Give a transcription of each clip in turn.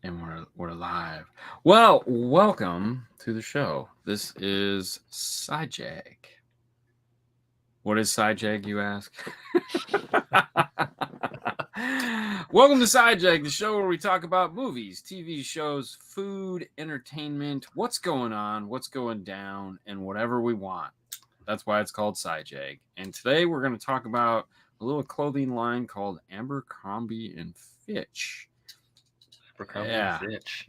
And we're live. Well, welcome to the show. This is Sidejag. What is Sidejag, you ask? Welcome to Sidejag, the show where we talk about movies, TV shows, food, entertainment, what's going on, what's going down, and whatever we want. That's why it's called Sidejag. And today we're going to talk about a little clothing line called Abercrombie and Fitch. Yeah,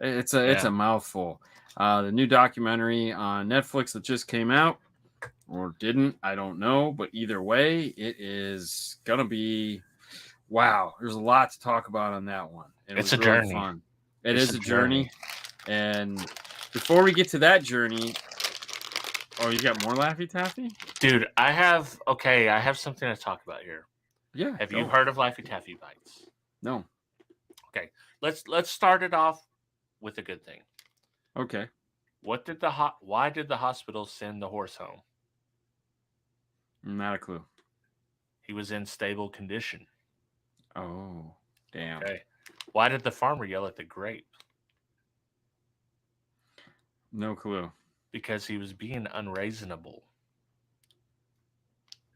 it's a mouthful. The new documentary on Netflix that just came out, or didn't, I don't know, but either way, it is gonna be wow. There's a lot to talk about on that one. And it's a really journey. Fun. It's a journey. And before we get to that journey, oh, you got more Laffy Taffy, dude? I have something to talk about here. Yeah. Have you heard of Laffy Taffy bites? No. Okay, let's start it off with a good thing. Okay. Why did the hospital send the horse home? Not a clue. He was in stable condition. Oh, damn. Okay. Why did the farmer yell at the grape? No clue. Because he was being unreasonable.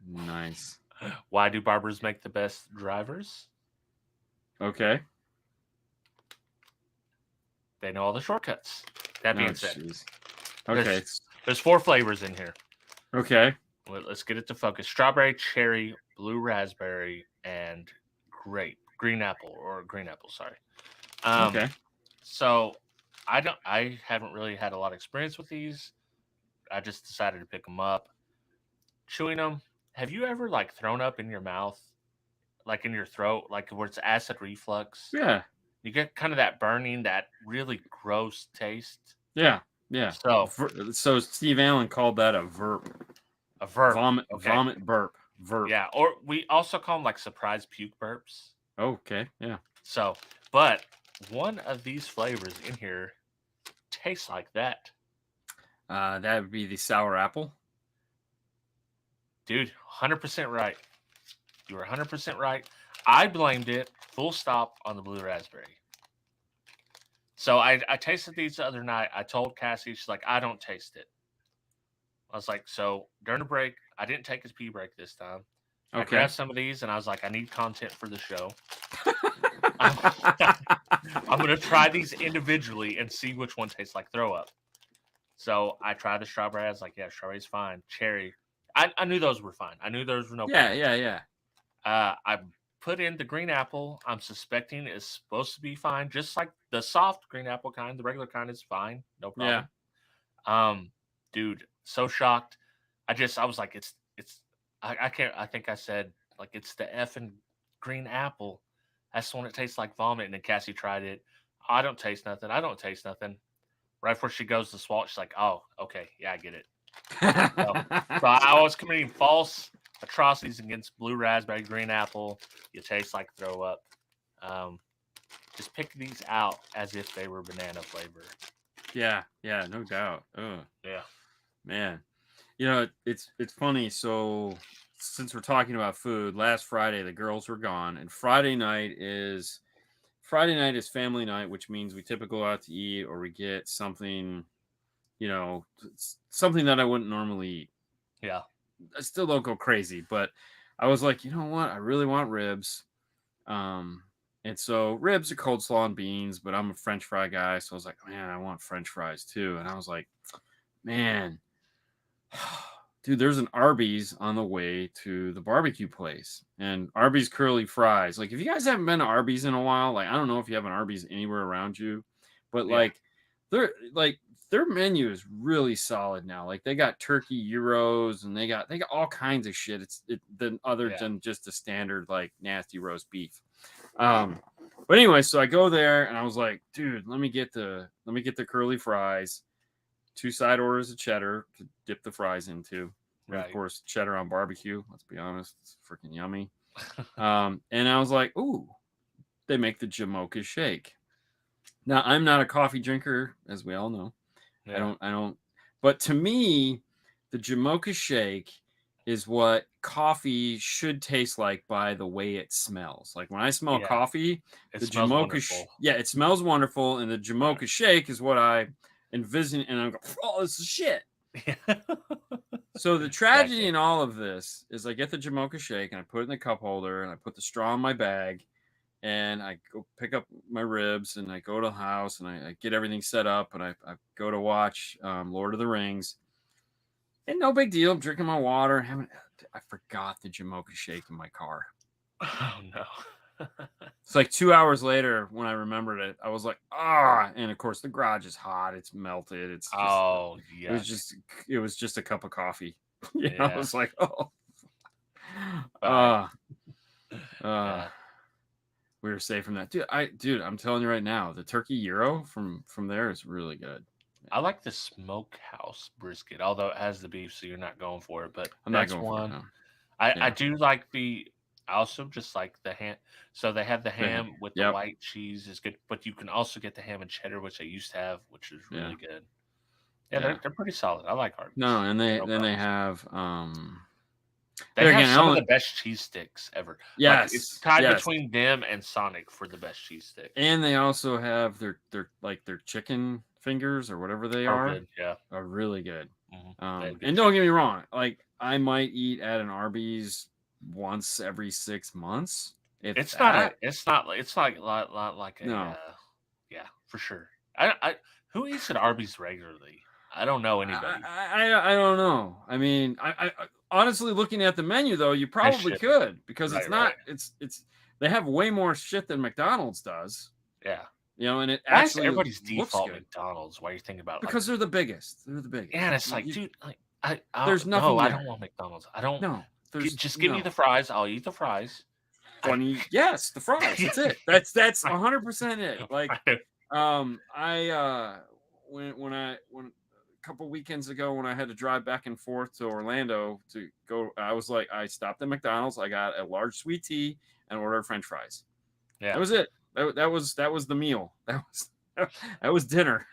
Nice. Why do barbers make the best drivers? Okay. They know all the shortcuts. That being said, okay, there's 4 flavors in here. Okay. Let's get it to focus. Strawberry, cherry, blue raspberry, and green apple. Sorry. Okay. So I haven't really had a lot of experience with these. I just decided to pick them up. Chewing them. Have you ever thrown up in your mouth, in your throat, where it's acid reflux? Yeah. You get kind of that burning, that really gross taste. Yeah. Yeah. So Steve Allen called that a verp. A verp. Vomit burp. Verp. Yeah. Or we also call them surprise puke burps. Okay. Yeah. So, but one of these flavors in here tastes like that. That would be the sour apple. Dude, 100% right. You were 100% right. I blamed it, full stop, on the blue raspberry. So I tasted these the other night. I told Cassie, she's like, I don't taste it. I was like, so during the break, I didn't take his pee break this time. Okay. I grabbed some of these, and I was like, I need content for the show. I'm going to try these individually and see which one tastes like throw up. So I tried the strawberry. I was like, yeah, strawberry's fine. Cherry. I knew those were fine. I knew those were no problem. Yeah. I put in the green apple. I'm suspecting is supposed to be fine. Just like the soft green apple kind. The regular kind is fine. No problem. Yeah. Dude, so shocked. I was like, I can't. I think I said, it's the effing green apple. That's the one that tastes like vomit. And then Cassie tried it. I don't taste nothing. Right before she goes to swallow, she's like, oh, okay. Yeah, I get it. So I was committing false atrocities against blue raspberry, green apple. You taste like throw up. Just pick these out as if they were banana flavor. Yeah, no doubt. Ugh. Yeah, man. It's funny. So since we're talking about food, last Friday the girls were gone, and Friday night is family night, which means we typically go out to eat or we get something, something that I wouldn't normally eat. Yeah. I still don't go crazy, but I was like, you know what? I really want ribs. And so ribs are cold slaw and beans, but I'm a French fry guy. So I was like, man, I want French fries too. And I was like, man, dude, there's an Arby's on the way to the barbecue place, and Arby's curly fries. If you guys haven't been to Arby's in a while, I don't know if you have an Arby's anywhere around you, but their menu is really solid now. They got turkey gyros, and they got all kinds of shit. Than just a standard nasty roast beef. But anyway, so I go there and I was like, dude, let me get the curly fries, 2 side orders of cheddar to dip the fries into. Right. And of course, cheddar on barbecue. Let's be honest, it's freaking yummy. And I was like, ooh, they make the Jamocha shake. Now, I'm not a coffee drinker, as we all know. Yeah. I don't. But to me, the Jamocha shake is what coffee should taste like by the way it smells. Like when I smell Yeah, coffee, it the smells Jamocha, wonderful. yeah, it smells wonderful, and the Right. Jamocha shake is what I envision, and I'm going, oh, this is shit. Yeah. So the tragedy Exactly. in all of this is I get the Jamocha shake and I put it in the cup holder and I put the straw in my bag and I go pick up my ribs and I go to the house and I get everything set up and I go to watch Lord of the Rings. And no big deal. I'm drinking my water. I forgot the Jamocha shake in my car. Oh no. It's like 2 hours later when I remembered it, I was like, ah, and of course the garage is hot. It's melted. It's just, Oh, it was yuck. just, it was just a cup of coffee. I Yeah. was like, oh, Right. uh, uh, Yeah. we were safe from that, dude. I'm telling you right now, the turkey gyro from there is really good. I like the smokehouse brisket, although it has the beef, so you're not going for it. But I'm not that's going for it one. now. I Yeah, do like I also just like the ham. So they have the the, ham with the yep, white cheese is good, but you can also get the ham and cheddar, which I used to have, which is yeah, really good. Yeah, yeah. they're pretty solid. I like No, Arby's. and No they problems. have They there have again. I some of don't. the best cheese sticks ever. Like it's Yes, tied yes. between them and Sonic for the best cheese sticks. And they also have their chicken fingers or whatever they Are good. Yeah. are really good. They have good And don't chicken. get me wrong, like I might eat at an Arby's once every 6 months, if that. It's like a No, yeah, for sure. I who eats at Arby's regularly? I don't know anybody. I don't know. I mean, honestly looking at the menu though, you They probably should. could because it's Right, not. right. It's they have way more shit than McDonald's does. Yeah. And it Why is actually everybody's looks default good McDonald's? Why you think about like because they're the biggest. They're the yeah, biggest. and it's like, dude, like I There's don't no, nothing I don't there. want McDonald's. I don't No, there's just give me the no fries. I'll eat the fries. I funny. Yes, the fries. yeah, That's it. That's right, 100% it. Like, right. I when a couple weekends ago when I had to drive back and forth to Orlando to go, I was like, I stopped at McDonald's. I got a large sweet tea and ordered French fries. That Yeah, was it. That was the meal. That was dinner.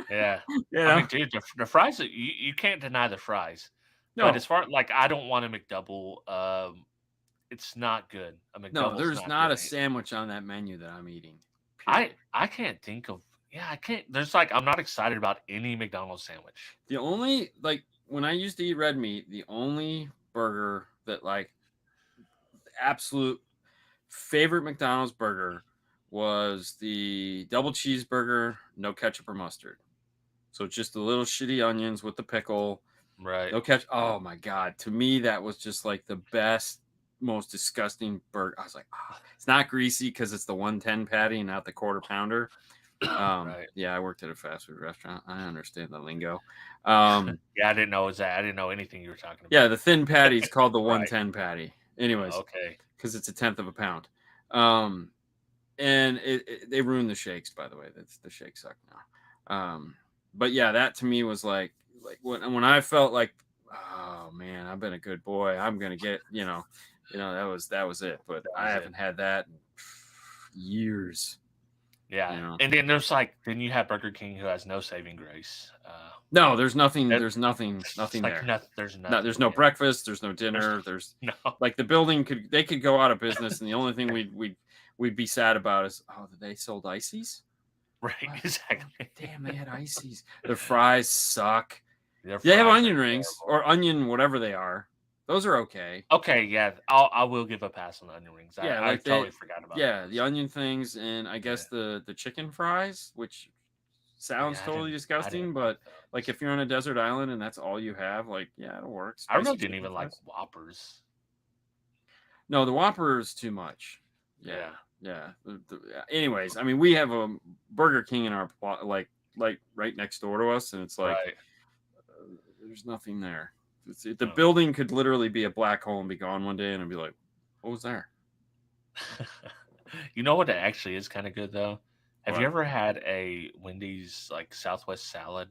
yeah. you I know? mean, dude, the fries you can't deny the fries. But as No, far like I don't want a McDouble. It's not good. A no, McDouble's there's not not good. a sandwich on that menu that I'm eating. I Period. I can't think of yeah, I can't there's like I'm not excited about any McDonald's sandwich. The only like when I used to eat red meat, the only burger that like absolute favorite McDonald's burger was the double cheeseburger, no ketchup or mustard. So just the little shitty onions with the pickle, Right. no ketchup. Oh my god, to me that was just like the best, most disgusting burger. I was like, it's not greasy because it's the 110 patty and not the quarter pounder. Right. Yeah, I worked at a fast food restaurant. I understand the lingo. Yeah, I didn't know it was that. I didn't know anything you were talking Yeah, about. the thin patty is called the Right. 110 patty. Anyways, Okay. because it's a tenth of a pound. Um, and they ruined the shakes, by the way. That's the shakes suck now. But yeah, that to me was like when I felt like, oh man, I've been a good boy. I'm gonna get that was it. But That I was it. haven't had that in years. Yeah. You know, And then there's like then you have Burger King who has no saving grace. no, there's nothing. It, There's nothing. it's Nothing like there. there's No, nothing, there's no man. breakfast. There's no There's dinner. There's no like the building could go out of business, and the only thing we'd be sad about is they sold ices. right, What? Oh, exactly. damn, they had ices. Their fries suck. Their They have fries are onion rings terrible. or onion whatever they are. Those are okay. Okay, yeah, I will give a pass on the onion rings. Yeah, I like totally forgot about the those. onion things, and I Yeah, guess the chicken fries, which sounds yeah, totally I didn't disgusting, like but like those. if you're on a desert island and that's all you have, like yeah, it'll work. I really Spicy didn't chicken even like fries. Whoppers. No, the Whopper is too much. Yeah, Yeah, yeah. Anyways, I mean, we have a Burger King in our like right next door to us, and it's like right. there's nothing there. The Oh. building could literally be a black hole and be gone one day, and I'd be like, what was there? You know what? It actually is kind of good though. Have you What? ever had a Wendy's like Southwest salad,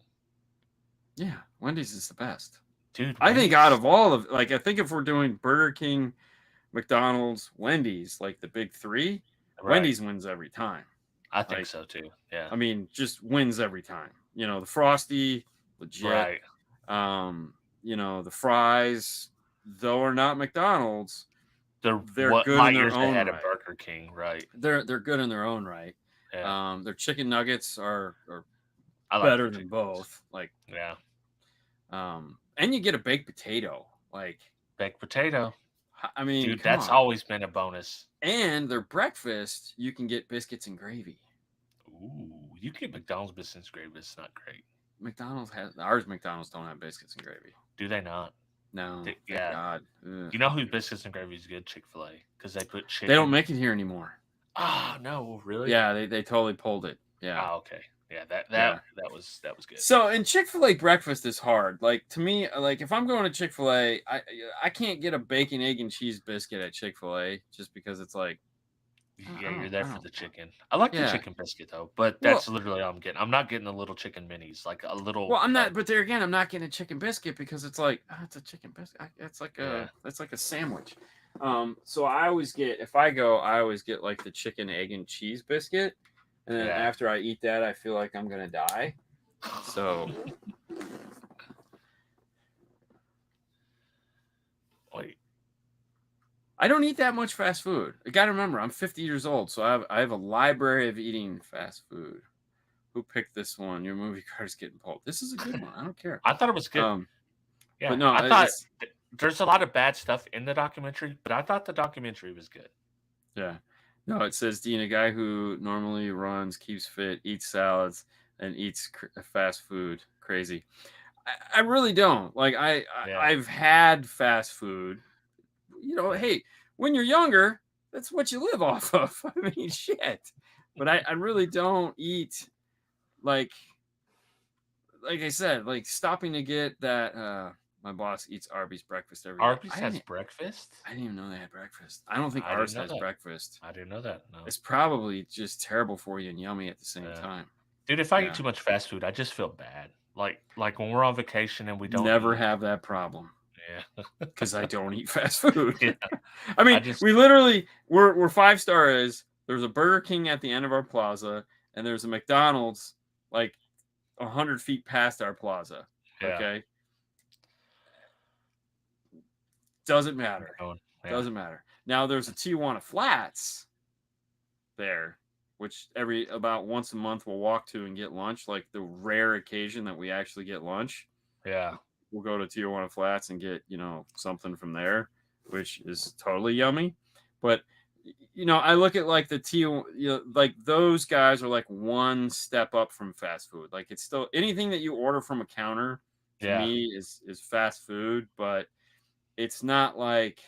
Yeah, Wendy's is the best. dude? I think out Wendy's, of all of like, I think if we're doing Burger King, McDonald's, Wendy's, like the big three, right? Wendy's wins every time. I think Like, so too. Yeah, I mean, just wins every time. The frosty, legit. right. The fries, though are not McDonald's, They're they're what good in light their years own ahead of right. Burger King, right? They're good in their own right. Yeah. Their chicken nuggets are I like their better than chicken. both. Like, Yeah. and you get a baked potato. Like, Baked potato. I mean, Dude, come that's on. always been a bonus. And their breakfast, you can get biscuits and gravy. Ooh, you get McDonald's biscuits gravy. It's not great. McDonald's don't have biscuits and gravy. Do they not? No, thank Yeah. God. Ugh. You know who biscuits and gravy is good? Chick-fil-A, because they put chicken. They don't make it here anymore. Ah, no, really? Yeah, they totally pulled it. Yeah. Ah, okay. Yeah, that was good. So, and Chick-fil-A breakfast is hard. Like, to me, like if I'm going to Chick-fil-A, I can't get a bacon, egg, and cheese biscuit at Chick-fil-A just because it's like, Yeah, you're there for the chicken. I like the chicken biscuit though, but that's literally all I'm getting. I'm not getting the little chicken minis, like a little. Well, I'm not, but there again, I'm not getting a chicken biscuit because it's like, it's a chicken biscuit. It's like it's like a sandwich. So I always get, if I go, I always get like the chicken, egg, and cheese biscuit, and then after I eat that, I feel like I'm gonna die. So. Wait. I don't eat that much fast food. I gotta remember, I'm 50 years old, so I have a library of eating fast food. Who picked this one? Your movie card's getting pulled. This is a good one. I don't care. I thought it was good. Yeah, but no, I thought there's a lot of bad stuff in the documentary, but I thought the documentary was good. Yeah. No, it says Dean, a guy who normally runs, keeps fit, eats salads, and eats fast food. Crazy. I really don't. Like I've had fast food. You know, hey, when you're younger, that's what you live off of. I mean, shit. But I really don't eat like I said, like stopping to get that. My boss eats Arby's breakfast every day. Arby's has breakfast? I didn't even know they had breakfast. I don't think ours has breakfast. I didn't know that. No. It's probably just terrible for you and yummy at the same time. Dude, if I eat too much fast food, I just feel bad. Like when we're on vacation and we don't never have that problem. Yeah. Because I don't eat fast food. Yeah. I mean, we literally we're 5-star is there's a Burger King at the end of our plaza, and there's a McDonald's like 100 feet past our plaza. Yeah. Okay. Doesn't matter. Yeah. Doesn't matter. Now there's a Tijuana Flats there, which about once a month we'll walk to and get lunch. Like the rare occasion that we actually get lunch. Yeah. We'll go to Tijuana Flats and get, something from there, which is totally yummy. But, I look at like like those guys are like one step up from fast food. Like it's still anything that you order from a counter to me is fast food, but it's not like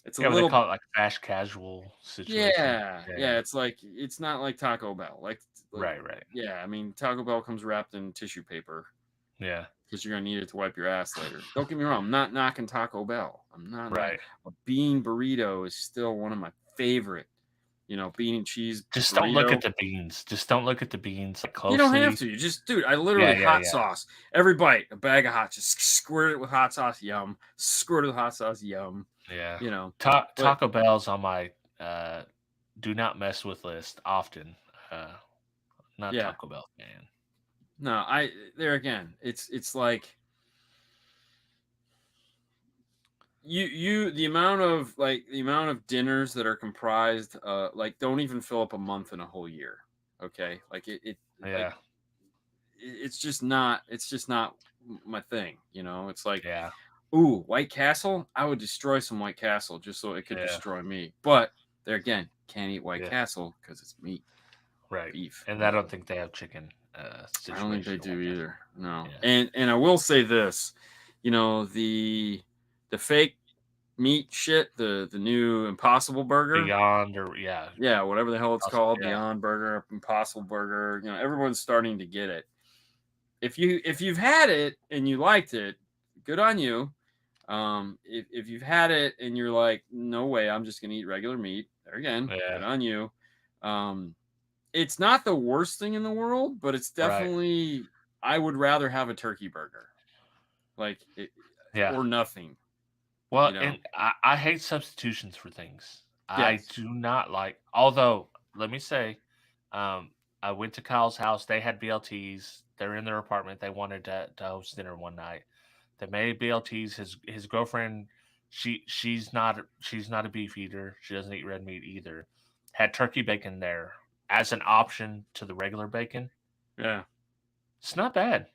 it's a little. They call it like fast casual situation. Yeah. It's like it's not like Taco Bell. Like right. Yeah, I mean Taco Bell comes wrapped in tissue paper. Yeah. Because you're gonna need it to wipe your ass later. Don't get me wrong. I'm not knocking Taco Bell. I'm not. Right. A bean burrito is still one of my favorite. Bean and cheese. Just burrito. Don't look at the beans. Just don't look at the beans closely. You don't have to. You just, dude. I literally hot sauce every bite. A bag of hot. Just squirt it with hot sauce. Yum. Squirt it with hot sauce. Yum. Yeah. Taco Bell's on my do not mess with list often. Not Taco Bell fan. No, there again. It's like the amount of dinners that are comprised like don't even fill up a month in a whole year. Okay, like like, it's just not my thing. It's like ooh, White Castle. I would destroy some White Castle just so it could destroy me. But there again, can't eat White Castle because it's meat, right? Beef, and I don't think they have chicken. I don't think they do either. No, and I will say this, the fake meat shit, the new Impossible Burger, Beyond or whatever the hell it's called, Beyond Burger, Impossible Burger. Everyone's starting to get it. If you've had it and you liked it, good on you. If you've had it and you're like, no way, I'm just gonna eat regular meat. There again, good on you. It's not the worst thing in the world, but it's definitely I would rather have a turkey burger, or nothing. Well, and I hate substitutions for things. Yes. I do not like. Although, let me say, I went to Kyle's house. They had BLTs. They're in their apartment. They wanted to host dinner one night. They made BLTs. His girlfriend She's not a beef eater. She doesn't eat red meat either. Had turkey bacon there as an option to the regular bacon. Yeah. It's not bad.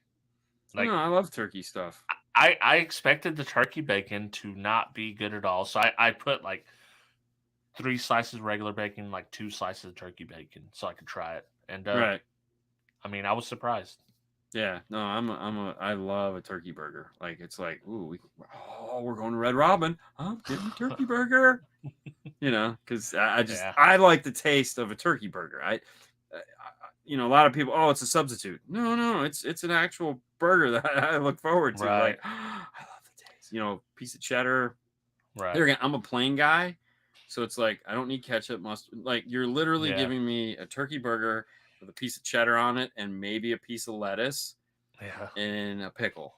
Like, no, I love turkey stuff. I expected the turkey bacon to not be good at all. So I put like 3 slices of regular bacon, like 2 slices of turkey bacon, so I could try it. And right. I mean, I was surprised. Yeah, no, I love a turkey burger. Like, it's like, ooh, we're going to Red Robin. I'm getting a turkey burger. You know, because I like the taste of a turkey burger. You know, a lot of people, oh, it's a substitute. No, it's an actual burger that I look forward to. Right. Like, I love the taste. You know, piece of cheddar. Right. There again, I'm a plain guy, so it's like I don't need ketchup, mustard. Like, you're literally giving me a turkey burger with a piece of cheddar on it and maybe a piece of lettuce, and a pickle,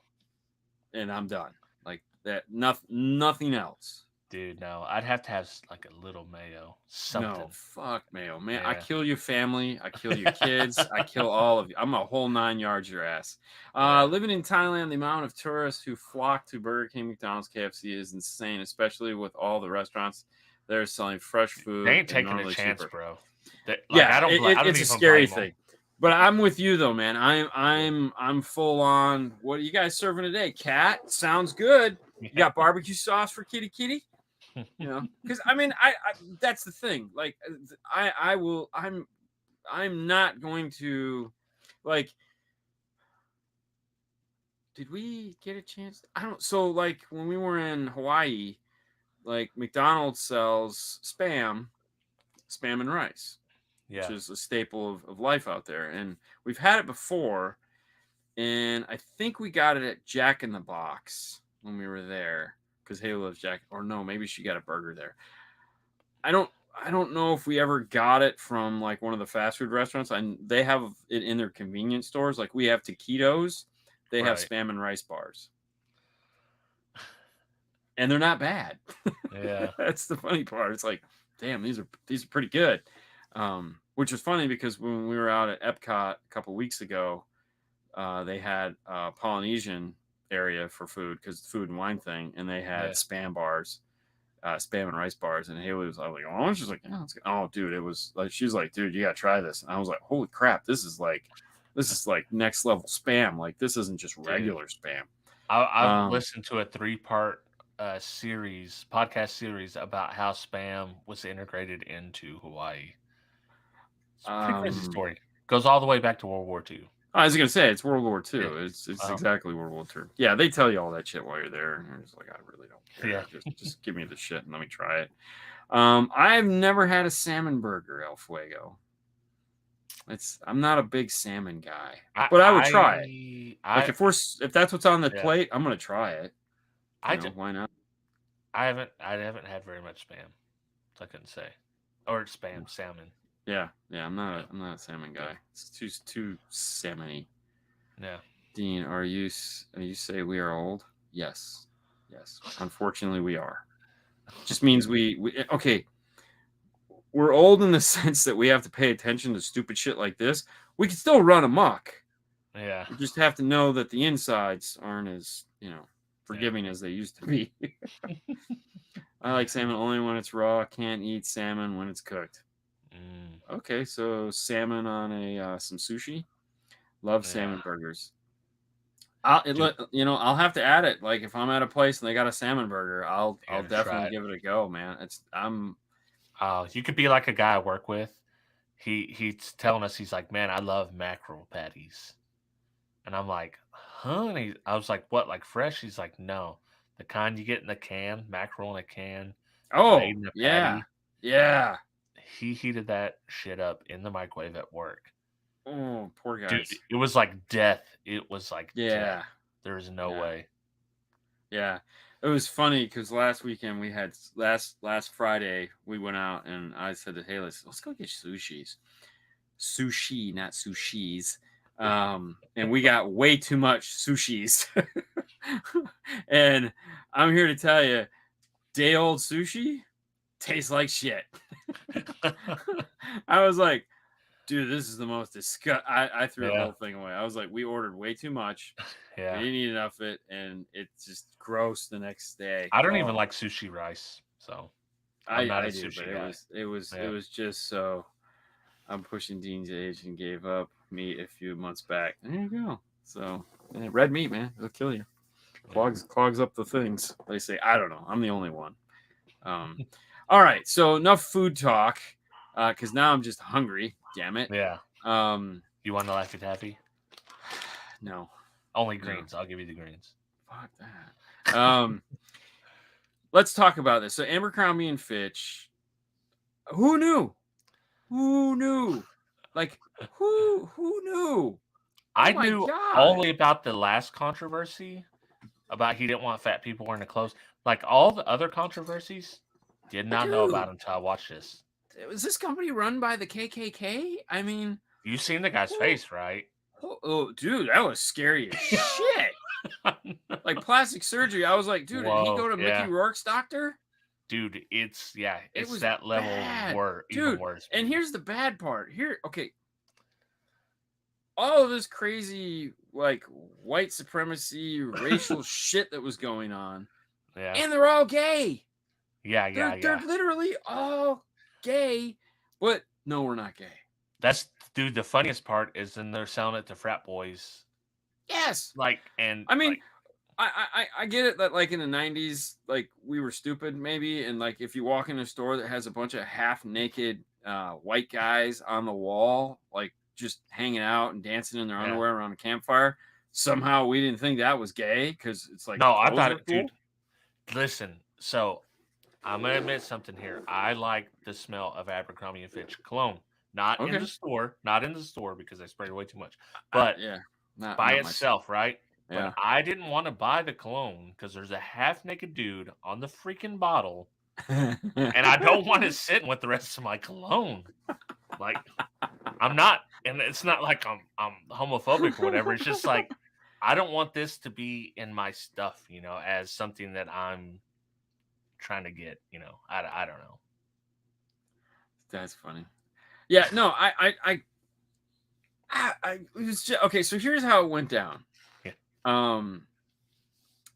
and I'm done. Like that, nothing else. Dude, no, I'd have to have like a little mayo. Something. No, fuck mayo, man. Yeah. I kill your family. I kill your kids. I kill all of you. I'm a whole 9 yards your ass. Living in Thailand, the amount of tourists who flock to Burger King, McDonald's, KFC is insane, especially with all the restaurants that are selling fresh food. They ain't taking a chance, bro. It's a scary thing. But I'm with you though, man. I'm full on. What are you guys serving today? Cat sounds good. You got barbecue sauce for kitty? You know, because I mean, I that's the thing. Like, I'm not going to, like. Did we get a chance? I don't. So like when we were in Hawaii, like McDonald's sells spam and rice. Yeah. Which is a staple of life out there. And we've had it before. And I think we got it at Jack in the Box when we were there. Because Haley loves Jack. Or no, maybe she got a burger there. I don't know if we ever got it from like one of the fast food restaurants. They have it in their convenience stores. Like we have taquitos. They have spam and rice bars. And they're not bad. Yeah. That's the funny part. It's like, damn, these are pretty good. Which is funny because when we were out at Epcot a couple weeks ago, they had a Polynesian area for food because food and wine thing, and they had spam bars, spam and rice bars. And Haley was like, "Oh," she's like, "Yeah, oh, dude, it was like," she's like, "Dude, you gotta try this." And I was like, "Holy crap, this is like next level spam. Like this isn't just regular spam." I've listened to a 3-part podcast series about how spam was integrated into Hawaii. It's a pretty crazy story. Goes all the way back to World War II. I was gonna say it's World War II. It's exactly World War II. Yeah, they tell you all that shit while you're there, and you're just like, I really don't care. Yeah. Just give me the shit and let me try it. I've never had a salmon burger, El Fuego. I'm not a big salmon guy, but I would try it. Like if that's what's on the plate, I'm gonna try it. Why not? I haven't had very much spam, so I couldn't say. Or salmon. Yeah, I'm not a salmon guy. It's too salmon-y. Yeah. Dean, are you say we are old? Yes. Unfortunately, we are. Just means we okay. We're old in the sense that we have to pay attention to stupid shit like this. We can still run amok. Yeah. We just have to know that the insides aren't as, forgiving as they used to be. I like salmon only when it's raw. Can't eat salmon when it's cooked. Okay, so salmon on some sushi. Love salmon burgers. I'll have to add it. Like if I'm at a place and they got a salmon burger, I'll definitely give it a go, man. You could be like a guy I work with. He's telling us, he's like, man, I love mackerel patties. And I'm like, huh? And I was like, what, like fresh? He's like, no, the kind you get in a can, mackerel in a can. Oh, yeah. Yeah. He heated that shit up in the microwave at work. Oh, poor guys. Dude, it was like death. It was like death. There was no way. Yeah. It was funny because last weekend we had last Friday we went out and I said to Haley, let's go get sushis. Sushi, not sushis. And we got way too much sushis. And I'm here to tell you, day old sushi tastes like shit. I was like, dude, this is the most disgust. I threw the Yeah. whole thing away. I was like, we ordered way too much. We Yeah. didn't eat enough of it, and it's just gross the next day. I don't Oh, even like sushi rice, so I'm not a I do, but sushi guy. it Yeah. was just so. I'm pushing Dean's age and gave up meat a few months back. There you go. So red meat, man, it'll kill you. Clogs up the things. They say. I don't know. I'm the only one. All right. So enough food talk, because now I'm just hungry. Damn it. Yeah. You want the Laffy Taffy? No. Only greens. I'll give you the greens. Fuck that. Let's talk about this. So Abercrombie and Fitch. Who knew? Who knew? Like who knew? I knew only about the last controversy about he didn't want fat people wearing the clothes. Like all the other controversies, did not know about until I watched this. Was this company run by the KKK? I mean, you've seen the guy's face, right? Oh, dude, that was scary as shit. Like plastic surgery. I was like, dude, did he go to Mickey Rourke's doctor? Dude, it's was that level bad. even worse. And here's the bad part. Okay. All of this crazy, like, white supremacy, racial shit that was going on. Yeah. And they're all gay. Yeah. They're literally all gay. But no, we're not gay. Dude, the funniest part is then they're selling it to frat boys. Yes. Like, and I mean, I get it that like in the 90s, like we were stupid maybe. And like if you walk in a store that has a bunch of half naked white guys on the wall, like just hanging out and dancing in their underwear around a campfire, somehow we didn't think that was gay because it's like, no, I thought it, cool. Dude, listen, so I'm going to admit something here. I like the smell of Abercrombie and Fitch cologne. Not in the store because I sprayed way too much. But by itself, right? Yeah. But I didn't want to buy the cologne because there's a half-naked dude on the freaking bottle, and I don't want to sit with the rest of my cologne. Like, I'm not, and it's not like I'm homophobic or whatever. It's just like I don't want this to be in my stuff, as something that I'm trying to get. I don't know. That's funny. Yeah, no, I was just, okay, so here's how it went down. Yeah.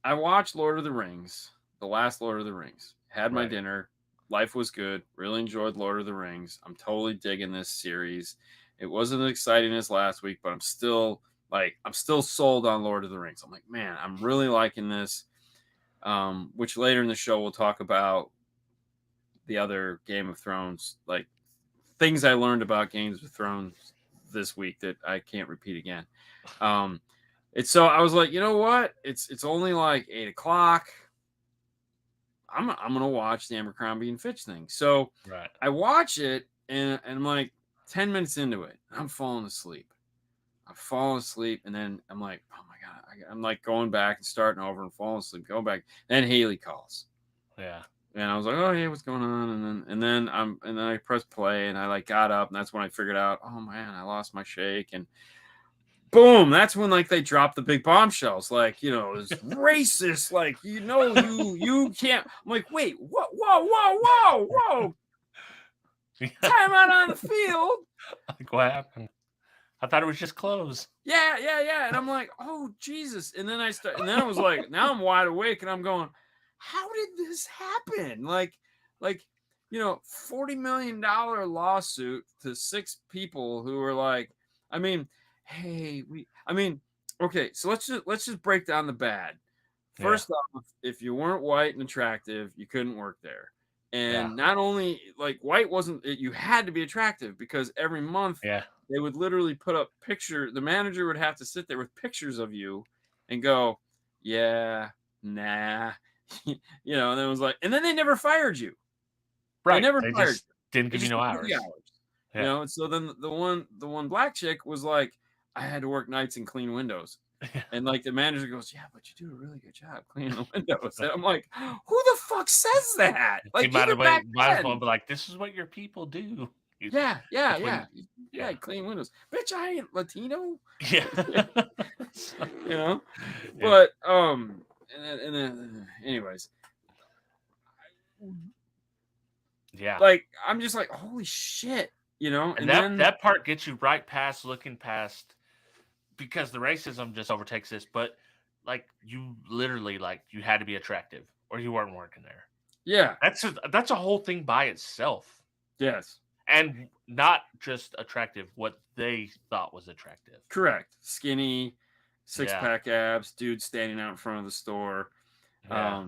I watched Lord of the Rings, the last Lord of the Rings. Had my dinner. Life was good. Really enjoyed Lord of the Rings. I'm totally digging this series. It wasn't as exciting as last week, but I'm still sold on Lord of the Rings. I'm like, man, I'm really liking this. Which later in the show we'll talk about the other Game of Thrones, like things I learned about Games of Thrones this week that I can't repeat again. It's so I was like, you know what? It's only like 8:00. I'm gonna watch the Abercrombie and Fitch thing. So I watch it and I'm like 10 minutes into it. I'm falling asleep. And then I'm like, oh my god! I'm like going back and starting over and falling asleep, going back. Then Haley calls. Yeah. And I was like, oh hey, what's going on? And then I pressed play and I like got up and that's when I figured out, oh man, I lost my shake and boom, that's when like they dropped the big bombshells, like it's racist, like you can't. I'm like, wait, what? Whoa! Time out on the field. Like what happened? I thought it was just clothes. Yeah. And I'm like, oh Jesus! And then I was like, now I'm wide awake and I'm going, how did this happen? Like, $40 million lawsuit to 6 people who were like, I mean, hey, okay, so let's just break down the bad. First off, if you weren't white and attractive, you couldn't work there. And not only like white wasn't, you had to be attractive because every month they would literally put up the manager would have to sit there with pictures of you and go, yeah, nah. And then it was like, and then they never fired you. Right. They never fired you. Didn't give you no hours. Yeah. And so then the one black chick was like, I had to work nights and clean windows. And like the manager goes, yeah, but you do a really good job cleaning the windows. And I'm like, who the fuck says that? Like, might as well be like, this is what your people do. Yeah, clean windows. Bitch, I ain't Latino. Yeah. But and then anyways. Yeah. Like, I'm just like, holy shit. you know, And and then that part gets you right past looking past, because the racism just overtakes this. But like, you literally, like, you had to be attractive or you weren't working there. yeah, That's a whole thing by itself. yes, And not just attractive, what they thought was attractive. correct. Skinny, six Yeah. pack abs, dude standing out in front of the store. Yeah.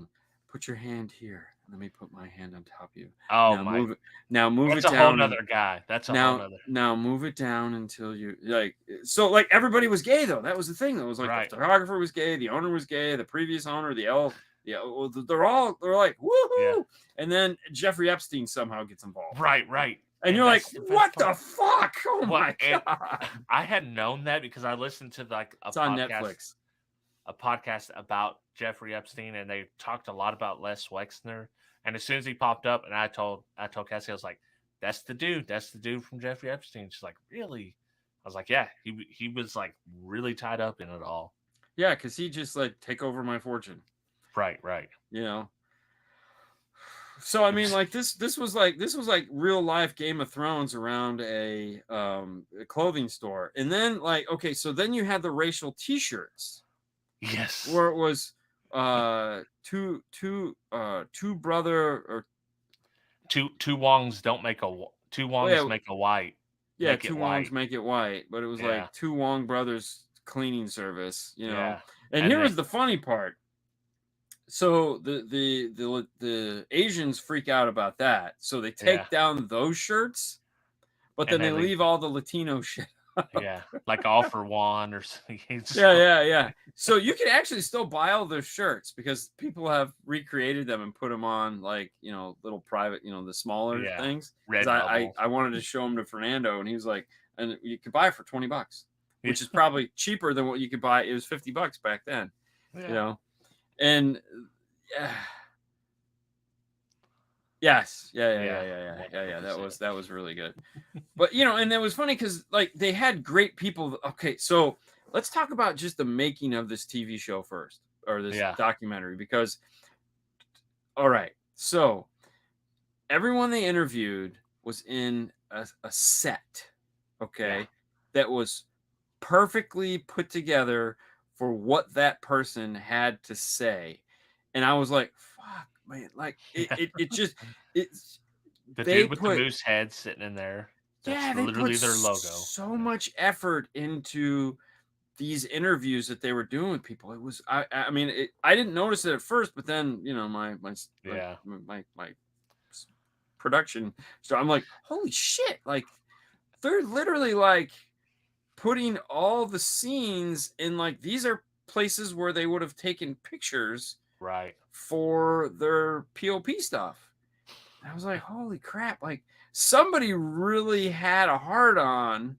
Put your hand here. Let me put my hand on top of you. Oh Now my, move it. Now move that's it a whole down. And nother guy. That's a whole now nother. now move it down until you like. So like everybody was gay though. That was the thing. That was like Right. the photographer was gay, the owner was gay, the previous owner, yeah. Well, they're like Yeah. woohoo, and then Jeffrey Epstein somehow gets involved. Right. Right. And you're like, that's the best what the part. fuck? Oh What? my And god! I had known that because I listened to like It's on Netflix. a podcast about Jeffrey Epstein, and they talked a lot about Les Wexner. And as soon as he popped up, and I told Cassie, I was like, "That's the dude. That's the dude from Jeffrey Epstein." She's like, "Really?" I was like, "Yeah." He was like really tied up in it all. Yeah, because he just like take over my fortune. Right. Right. You know. So I mean, like this was like real life Game of Thrones around a clothing store, and then like okay, so then you had the racial T-shirts Yes. where it was two brother or Two Wongs don't make a two oh Wongs yeah make a white. yeah Make it two Wongs white. make it white, but it was Yeah. like two Wong brothers cleaning service, you know. Yeah. And And here they, was the funny part. So the Asians freak out about that, so they yeah. take down those shirts, but And then they they leave. leave all the Latino shit. Yeah. Like all for one or something. Yeah. So you can actually still buy all those shirts because people have recreated them and put them on like little private, the smaller Yeah. things. Red I wanted to show them to Fernando, and he was like, and you could buy it for $20, which is Yeah. probably cheaper than what you could buy. It was $50 back then, Yeah. and yeah. Yes. Yeah. Yeah. 100%. That was really good. But and that was funny because like they had great people. Okay, so let's talk about just the making of this TV show first, or this Yeah. documentary, because all right, so everyone they interviewed was in a set, okay, Yeah. that was perfectly put together for what that person had to say. And I was like, fuck, man, like it just it's The they dude with the put moose head sitting in there. That's yeah, they put literally their logo. so much effort into these interviews that they were doing with people. It was I mean I didn't notice it at first, but then Yeah. my production, so I'm like, holy shit, like they're literally like putting all the scenes in, like these are places where they would have taken pictures Right. for their POP stuff. I was like, holy crap, like somebody really had a hard on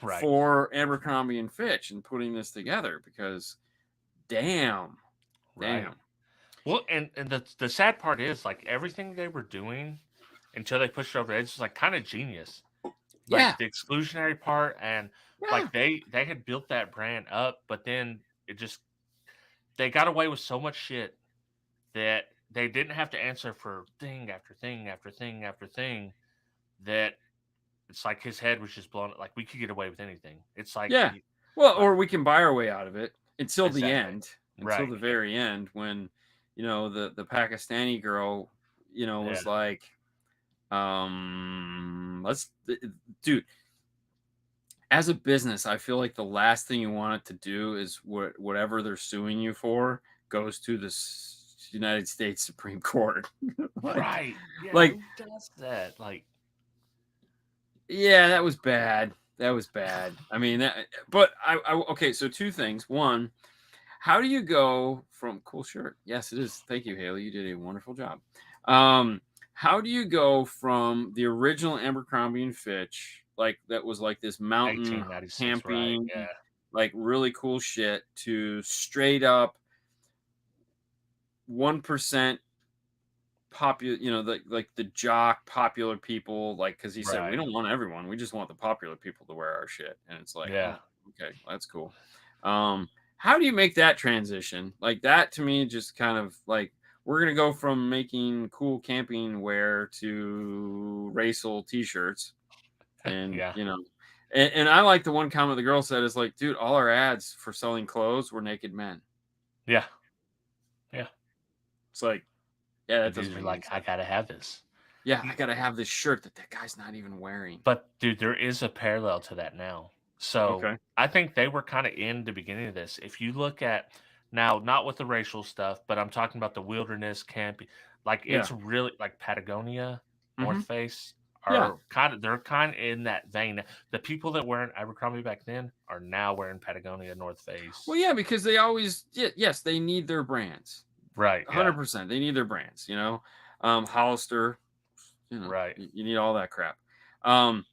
Right. for Abercrombie and Fitch and putting this together, because damn. Right. Well, and the sad part is, like, everything they were doing until they pushed it over the edge was like kind of genius. Like Yeah. the exclusionary part, and Yeah. like they had built that brand up, but then they got away with so much shit that they didn't have to answer for thing after thing after thing after thing, that it's like his head was just blown. Like, we could get away with anything. It's like, Yeah. Well, like, or we can buy our way out of it until the exactly. end, until Right. the very end, when the Pakistani girl was Yeah. like, dude, as a business, I feel like the last thing you want it to do is whatever they're suing you for goes to the United States Supreme Court. Right. Yeah, like who does that? Like, yeah, that was bad. That was bad. I mean, but I okay, so two things. One, how do you go from cool shirt? Yes, it is. Thank you, Haley. You did a wonderful job. How do you go from the original Abercrombie and Fitch, like that was like this mountain 1896, right? camping, Yeah. like really cool shit, to straight up 1% popular, the jock popular people, like, because he said we Right. don't want everyone, we just want the popular people to wear our shit, and it's like, Yeah. oh, okay, that's cool. How do you make that transition? Like that to me just kind of like, we're gonna go from making cool camping wear to racial T-shirts, and Yeah. and I like the one comment the girl said is like, dude, all our ads for selling clothes were naked men. Yeah. Yeah. It's like, yeah, The that doesn't dudes are make any like, I sense. gotta have this. Yeah, I gotta have this shirt that guy's not even wearing. But dude, there is a parallel to that now. So Okay. I think they were kind of in the beginning of this. If you look at now, not with the racial stuff, but I'm talking about the wilderness camping. Like Yeah. it's really like Patagonia, Mm-hmm. North Face Yeah. are kind of they're kind of in that vein. The people that were in Abercrombie back then are now wearing Patagonia, North Well, Face. yeah, because they always, yes, they need their brands. Right. Yeah. 100%. They need their brands, Hollister, Right. you need all that crap. Um,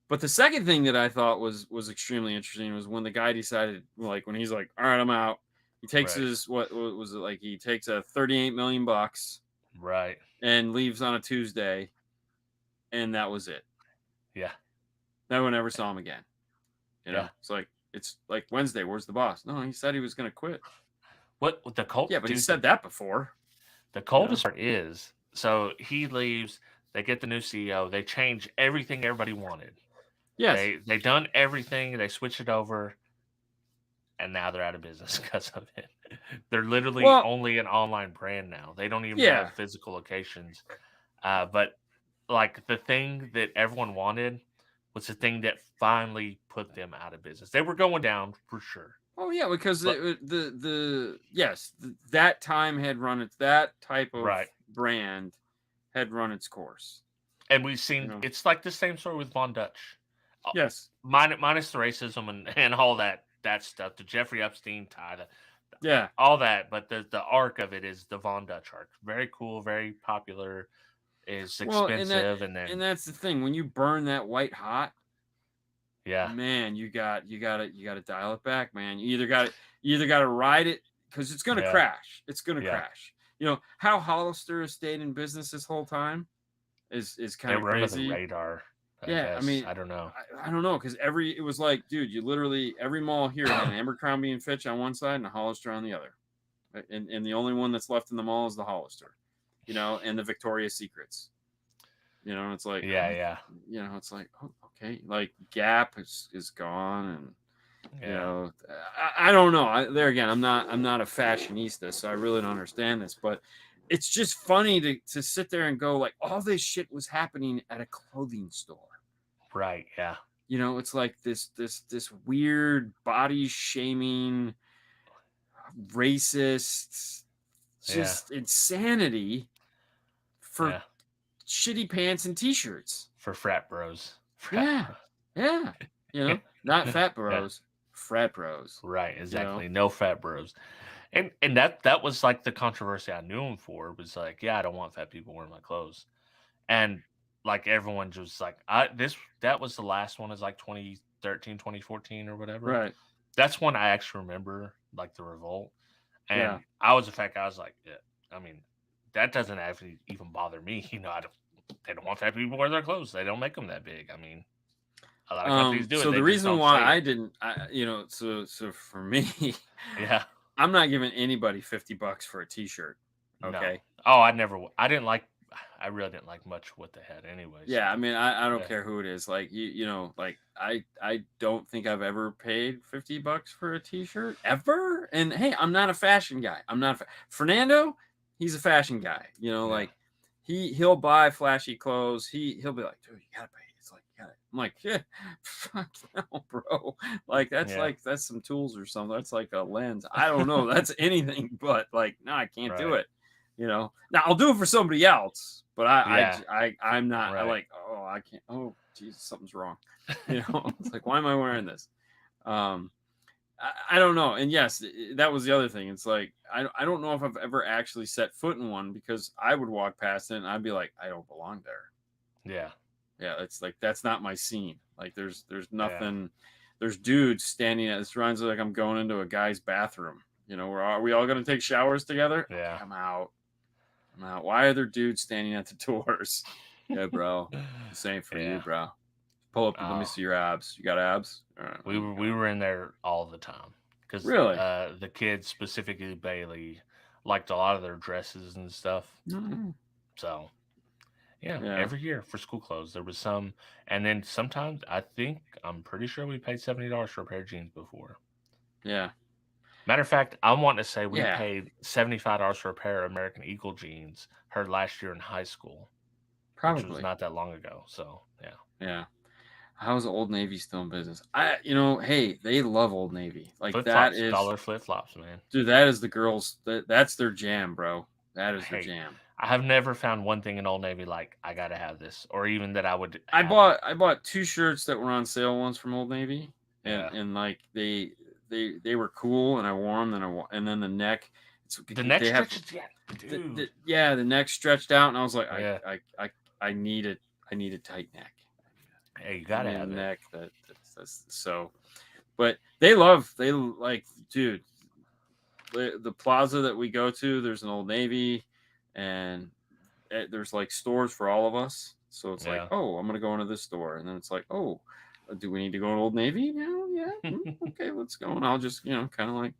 but the second thing that I thought was extremely interesting was when the guy decided, like, when he's like, all right, I'm out. He takes Right. his, what was it like? He takes a 38 million bucks Right. and leaves on a Tuesday. And that was it. Yeah. No one ever saw him again. Yeah. It's like Wednesday. Where's the boss? No, he said he was going to quit. What the cult? Yeah, but he Dude, said that before. the coldest part is so he leaves. They get the new CEO. They change everything everybody wanted. Yes. They done everything. They switch it over, and now they're out of business because of it. They're literally Well, only an online brand now. They don't even yeah. have physical locations. But like the thing that everyone wanted was the thing that finally put them out of business. They were going down for sure. Oh yeah, because But that time had run its that type of right. brand had run its course. And we've seen it's like the same story with Von Dutch. Yes. Minus the racism and all that stuff, the Jeffrey Epstein tie, Yeah. all that. But the arc of it is the Von Dutch arc. Very cool, very popular, is expensive, and that's the thing. When you burn that white hot, yeah, man, you got to dial it back, man. You either got to ride it because it's gonna crash. It's gonna crash. How Hollister has stayed in business this whole time is kind of crazy. Under the radar. I mean, I don't know. I don't know because it was like, dude, you literally every mall here had an Abercrombie and Fitch on one side and a Hollister on the other, and the only one that's left in the mall is the Hollister, and the Victoria's Secrets. It's like, it's like, oh, okay, like Gap is gone, and I don't know. There again, I'm not a fashionista, so I really don't understand this, but it's just funny to sit there and go like, all this shit was happening at a clothing store. Right. Yeah. It's like this weird body shaming, racist, just insanity for shitty pants and t-shirts for frat bros. Yeah. Not fat bros, frat bros. Right. Exactly. No fat bros. And that was like the controversy I knew him for was like, I don't want fat people wearing my clothes. And like everyone just like, that was the last one is like 2013, 2014 or whatever. Right. That's when I actually remember like the revolt. And I was a fat guy. I was like, I mean, that doesn't actually even bother me. They don't want fat people wear their clothes. They don't make them that big. I mean, a lot of companies do it. So the reason why I didn't, so for me, I'm not giving anybody $50 for a t-shirt. Okay. No. Oh, I really didn't like much what they had anyways. Yeah. I mean, I don't care who it is. Like, like I don't think I've ever paid $50 for a t-shirt ever. And hey, I'm not a fashion guy. Fernando, he's a fashion guy, like he'll buy flashy clothes. He'll be like, dude, you gotta pay. It's like, you gotta. I'm like, yeah, fuck no, bro. Like that's some tools or something. That's like a lens. I don't know. That's anything but like, no, I can't do it. Now I'll do it for somebody else, but I'm not. I like, oh, I can't. Oh, Jesus, something's wrong. It's like, why am I wearing this? I don't know. And yes, that was the other thing. It's like, I don't know if I've ever actually set foot in one because I would walk past it and I'd be like, I don't belong there. Yeah. Yeah. It's like, that's not my scene. Like there's nothing, there's dudes standing at, this reminds me like I'm going into a guy's bathroom, are we all going to take showers together? Yeah. I'm out. Why are there dudes standing at the doors? Yeah, bro. Same for you, bro. Pull up and let me see your abs. You got abs? Right. We were in there all the time because really the kids, specifically Bailey, liked a lot of their dresses and stuff. Mm. So yeah, Yeah. every year for school clothes there was some, and then sometimes I'm pretty sure we paid $70 for a pair of jeans before. Yeah. Matter of fact, I'm wanting to say we Yeah. paid $75 for a pair of American Eagle jeans her last year in high school, which was Probably. not that long ago. So yeah. Yeah. How's Old Navy still in business? Hey, they love Old Navy. Like Flip that flops, is, dollar flip flops, man. dude. That is the girls. That's their jam, bro. That is their Hey, jam. I have never found one thing in Old Navy like I gotta have this, or even that I would I have it. bought 2 shirts that were on sale once from Old Navy, and Yeah, like they were cool, and I wore them. And then the neck, the neck they have stretches, yeah, dude. the neck stretched out, and I was like, Yeah, I need it. I need a tight neck. hey, you I gotta need a have it. neck that's so. But they like, dude. The plaza that we go to, there's an Old Navy, and there's like stores for all of us. So it's like, Yeah. oh, I'm gonna go into this store, and then it's like, oh, do we need to go to Old Navy now? Yeah, okay, let's go. And I'll just, kind of like,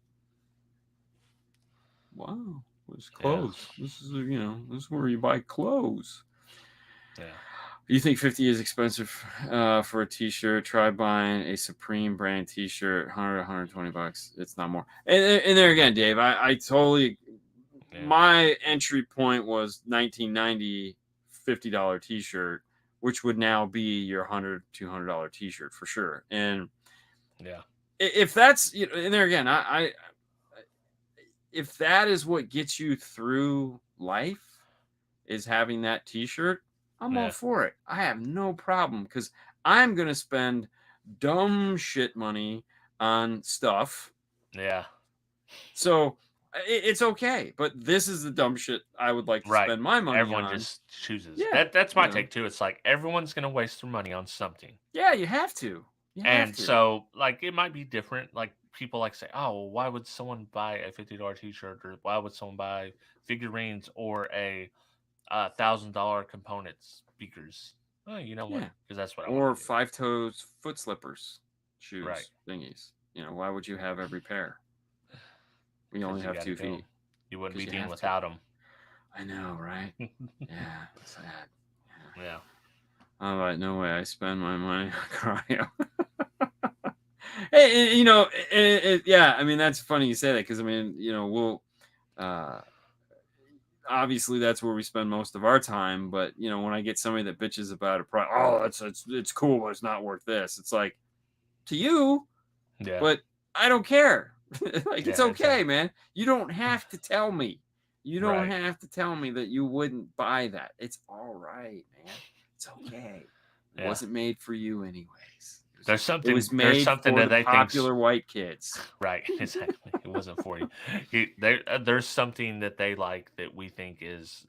wow, this Yeah. clothes. This is this is where you buy clothes. Yeah. You think 50 is expensive for a t-shirt? Try buying a Supreme brand t-shirt, 100 120 bucks. It's not more. And there again, Dave, I totally, Yeah. my entry point was 1990 $50 t-shirt, which would now be your $100 $200 t-shirt for sure. And Yeah. if that's, and there again, I if that is what gets you through life, is having that t-shirt, I'm all Yeah. for it. I have no problem, because I'm going to spend dumb shit money on stuff. Yeah. So it's okay. But this is the dumb shit I would like to Right. spend my money Everyone on. just chooses. Yeah. That's my take too. It's like everyone's gonna waste their money on something. Yeah, you have to. You have And to. so, like, it might be different. Like, people like say, "Oh, well, why would someone buy a $50 T-shirt, or why would someone buy figurines or a $1,000 components speakers?" Oh, you know what? Yeah. Because that's what I want Or to do. 5-toes foot slippers, Right? shoes, thingies. Why would you have every pair? We only Because you have got to 2 go. feet. You wouldn't be Because you Dean have to. without them. I know, right? Yeah, sad. Yeah. Yeah. All right, no way I spend my money on cardio. Hey, yeah, I mean, that's funny you say that, because I mean, we'll obviously that's where we spend most of our time. But when I get somebody that bitches about a product, oh, it's cool, but it's not worth this. It's like, to you, Yeah. but I don't care. Like, it's Yeah. okay, Exactly. man. You don't have to tell me. You don't Right. have to tell me that you wouldn't buy that. It's all right, man. It's okay. It Yeah. wasn't made for you anyways. There's It was something. There's made something for that the they think's popular white kids. right. Exactly. It wasn't for you. There's something that they like that we think is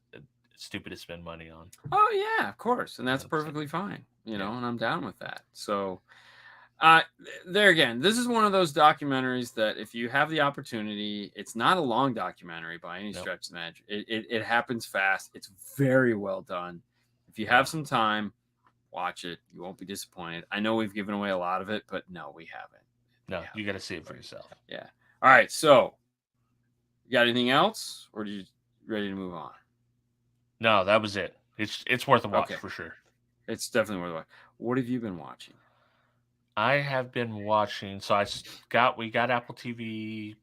stupid to spend money on. Oh yeah, of course, and that's 100%. perfectly fine. Yeah. And I'm down with that. So, uh, there again, this is one of those documentaries that, if you have the opportunity, it's not a long documentary by any Nope. stretch of the imagination. It happens fast. It's very well done. If you Yeah. have some time, watch it. You won't be disappointed. I know we've given away a lot of it, but no, we haven't. No, you got to see it for yourself. Yeah. All right. So, you got anything else, or are you ready to move on? No, that was it. It's worth a watch Okay. for sure. It's definitely worth it. What have you been watching? I have been watching. So we got Apple TV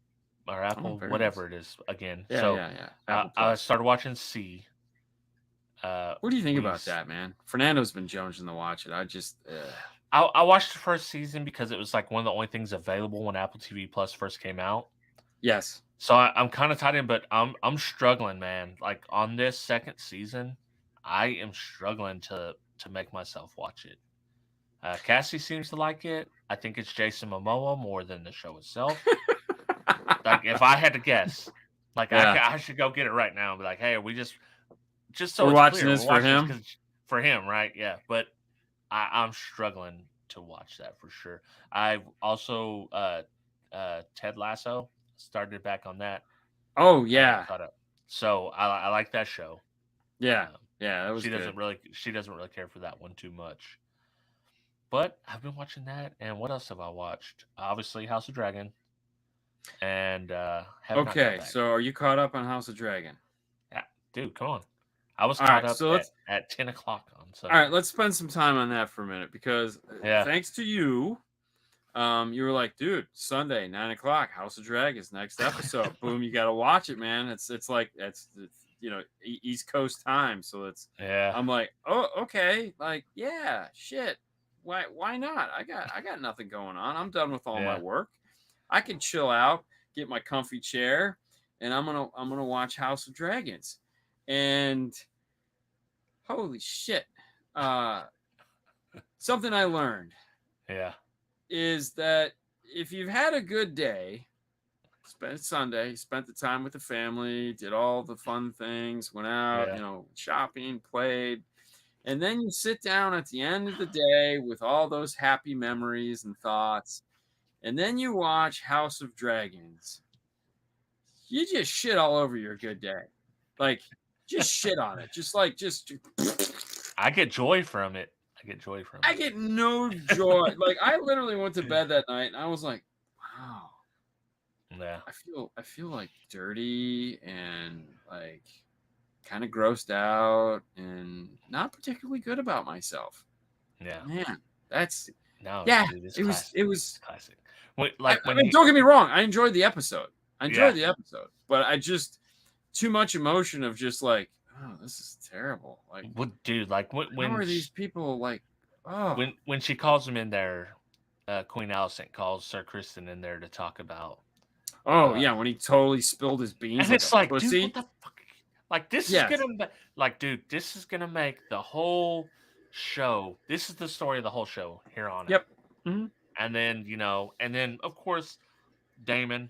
or Apple very whatever nice. it is again. Yeah, So yeah. Apple I Plus. started watching C. What do you think about that, man? Fernando's been jonesing to watch it. I just, I watched the first season because it was like one of the only things available when Apple TV Plus first came out. yes. So I'm kind of tied in, but I'm struggling, man. Like on this second season, I am struggling to make myself watch it. Cassie seems to like it. I think it's Jason Momoa more than the show itself. Like, if I had to guess, like, Yeah. I should go get it right now and be like, hey, we just so We're it's watching clear, this we're for watching this him. because for him, right? Yeah, but I'm struggling to watch that for sure. I've also Ted Lasso started back on that. Oh yeah, Caught up. So I like that show. yeah, that was She good. doesn't really care for that one too much. But I've been watching that, and what else have I watched? Obviously, House of Dragon. and have not got Okay, back. so are you caught up on House of Dragon? Yeah, dude, come on. I was All caught right, up so let's at 10 o'clock on all right, Sunday. let's spend some time on that for a minute because Yeah, thanks to you, you were like, dude, Sunday, 9 o'clock, House of Dragons, next episode. Boom, you gotta watch it, man. It's like it's East Coast time. So yeah, I'm like, oh, okay, like, yeah, shit. Why not? I got nothing going on. I'm done with all my yeah. work. I can chill out, get my comfy chair, and I'm gonna watch House of Dragons. And holy shit. Uh something I learned Yeah, is that if you've had a good day, spent Sunday, spent the time with the family, did all the fun things, went out, yeah, shopping, played, and then you sit down at the end of the day with all those happy memories and thoughts, and then you watch House of Dragons, you just shit all over your good day. Like, just shit on it. Just I get joy from it. I get joy from I it. get no joy. Like, I literally went to bed that night and I was like, wow. Yeah, I feel like dirty and like kind of grossed out and not particularly good about myself. yeah. Man, that's No, yeah, dude, it's it was classic. it It's was classic. When, I, like I when mean, he, don't get me wrong, I enjoyed the episode. I yeah, enjoyed the episode, but I just too much emotion of just like, oh, this is terrible. Like, dude, like how are these people like, oh, when she calls him in there, Queen Alicent calls Sir Kristen in there to talk about. oh Uh, yeah, when he totally spilled his beans and like a it's like, dude, what pussy. the fuck? Like this is Yes. gonna like, dude, this is gonna make the whole show. This is the story of the whole show here on Yep. out. Hmm. And then and then of course Damon,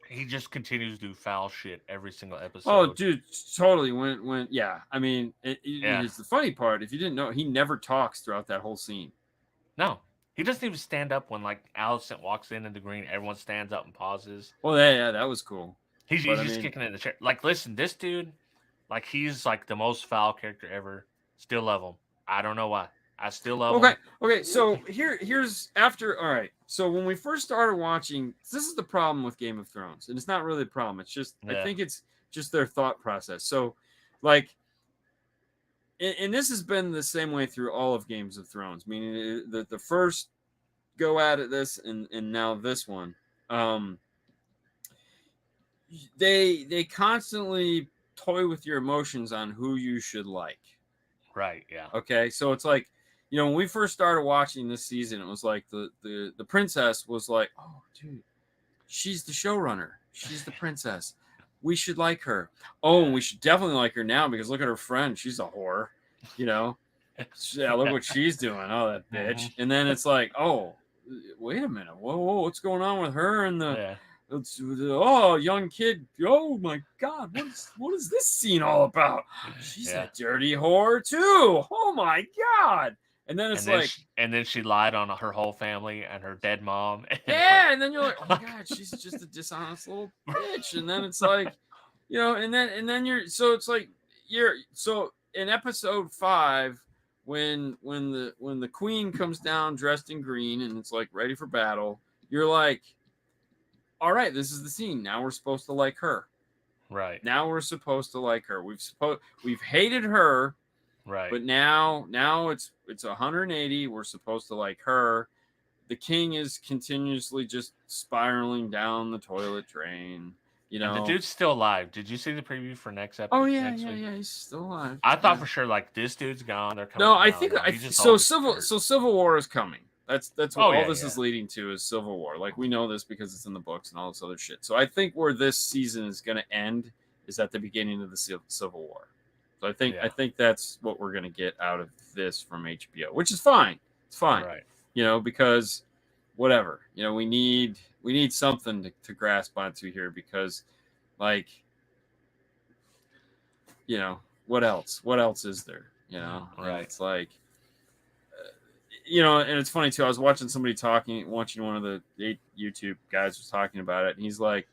he just continues to do foul shit every single Oh, episode. dude, totally. When yeah, I mean, Yeah, it's the funny part. If you didn't know, he never talks throughout that whole scene. no, he doesn't even stand up when like Alicent walks in the green. Everyone stands up and pauses. Well, yeah, that was cool. But He's I just mean, kicking in the chair. Like, listen, this dude, like, he's like the most foul character ever. Still love him. I don't know why. I still love okay, him. okay. So here's after. All right. So when we first started watching, this is the problem with Game of Thrones, and it's not really a problem. It's just I Yeah, think it's just their thought process. So, like, and this has been the same way through all of Games of Thrones, meaning that the first go at it this and now this one. Um, they constantly toy with your emotions on who you should like. right. Yeah, Okay, so it's like, when we first started watching this season, it was like the princess was like, oh, dude, she's the showrunner, she's the princess, we should like her. Oh, and we should definitely like her now because look at her friend, she's a whore, you know. Yeah, look what she's doing. Oh, that hmm bitch. And then it's like, oh, wait a minute. Whoa, what's going on with her and yeah, young kid. Oh my God, what is this scene all about? She's yeah. a dirty whore too. Oh my God. And then it's like, And then she lied on her whole family and her dead mom. And yeah, and then you're like, oh my God, she's just a dishonest little bitch. And then it's like, and then it's like so in episode 5 when the queen comes down dressed in green and it's like ready for battle, you're like, all right, this is the scene. Now we're supposed to like her. right, Now we're supposed to like her. We've hated her, right. but now it's 180. We're supposed to like her. The king is continuously just spiraling down the toilet drain. And the dude's still alive. Did you see the preview for Oh yeah, next yeah, week? yeah. He's still alive. I thought Yeah. for sure like this dude's gone. They're coming. No, I No, think no, I he just so all civil disappeared. so civil war is coming. That's what Oh all yeah, this yeah, is leading to is civil war. Like we know this because it's in the books and all this other shit. So I think where this season is going to end is at the beginning of the civil war. So I yeah. think that's what we're going to get out of this from HBO, which is fine. It's fine. Right. Because whatever. We need something to grasp onto here because like what else? What else is there? And Right. it's like and it's funny too. I was watching somebody watching one of the YouTube guys was talking about it, and he's like,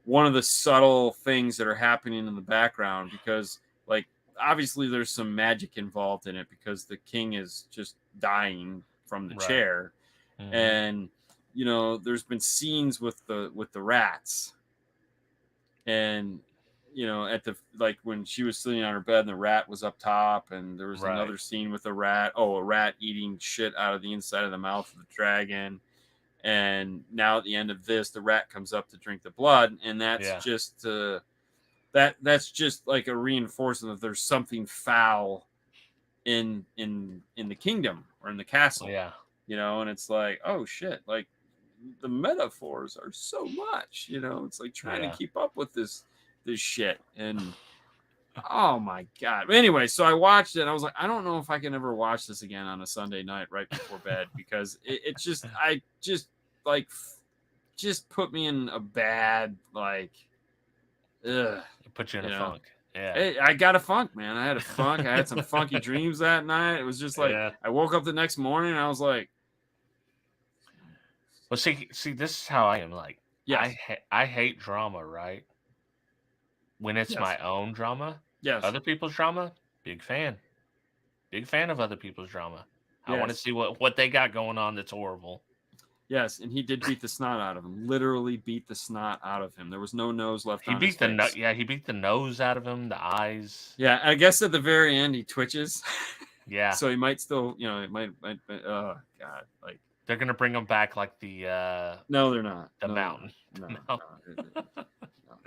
one of the subtle things that are happening in the background because, like, obviously there's some magic involved in it because the king is just dying from the Right. chair, Mhm. and you know, there's been scenes with the rats, and you know, at the like when she was sitting on her bed and the rat was up top, and there was Right. another scene with a rat. Oh, a rat eating shit out of the inside of the mouth of the dragon. And now at the end of this, the rat comes up to drink the blood, and that's just that's just like a reinforcement that there's something foul in the kingdom or in the castle. Yeah. You know, and it's like, oh shit, like the metaphors are so much, you know, it's like trying to keep up with this shit. And oh my god. But anyway, so I watched it and I was like, I don't know if I can ever watch this again on a Sunday night right before bed, because it just just put me in a bad, like, ugh, It put you in a funk. Yeah. I got a funk, man. I had a funk. I had some funky dreams that night. It was just like, I woke up the next morning and I was like, well, see, this is how I am. Like, I hate drama, right? When it's my own drama, other people's drama, big fan of other people's drama. I want to see what they got going on that's horrible. Yes, and he did beat the snot out of him. Literally beat the snot out of him. There was no nose left on his face. He beat the nose out of him, the eyes. Yeah, I guess at the very end he twitches. Yeah. So he might still, you know, it might oh god, like they're gonna bring him back like the no, they're not. The mountain. No.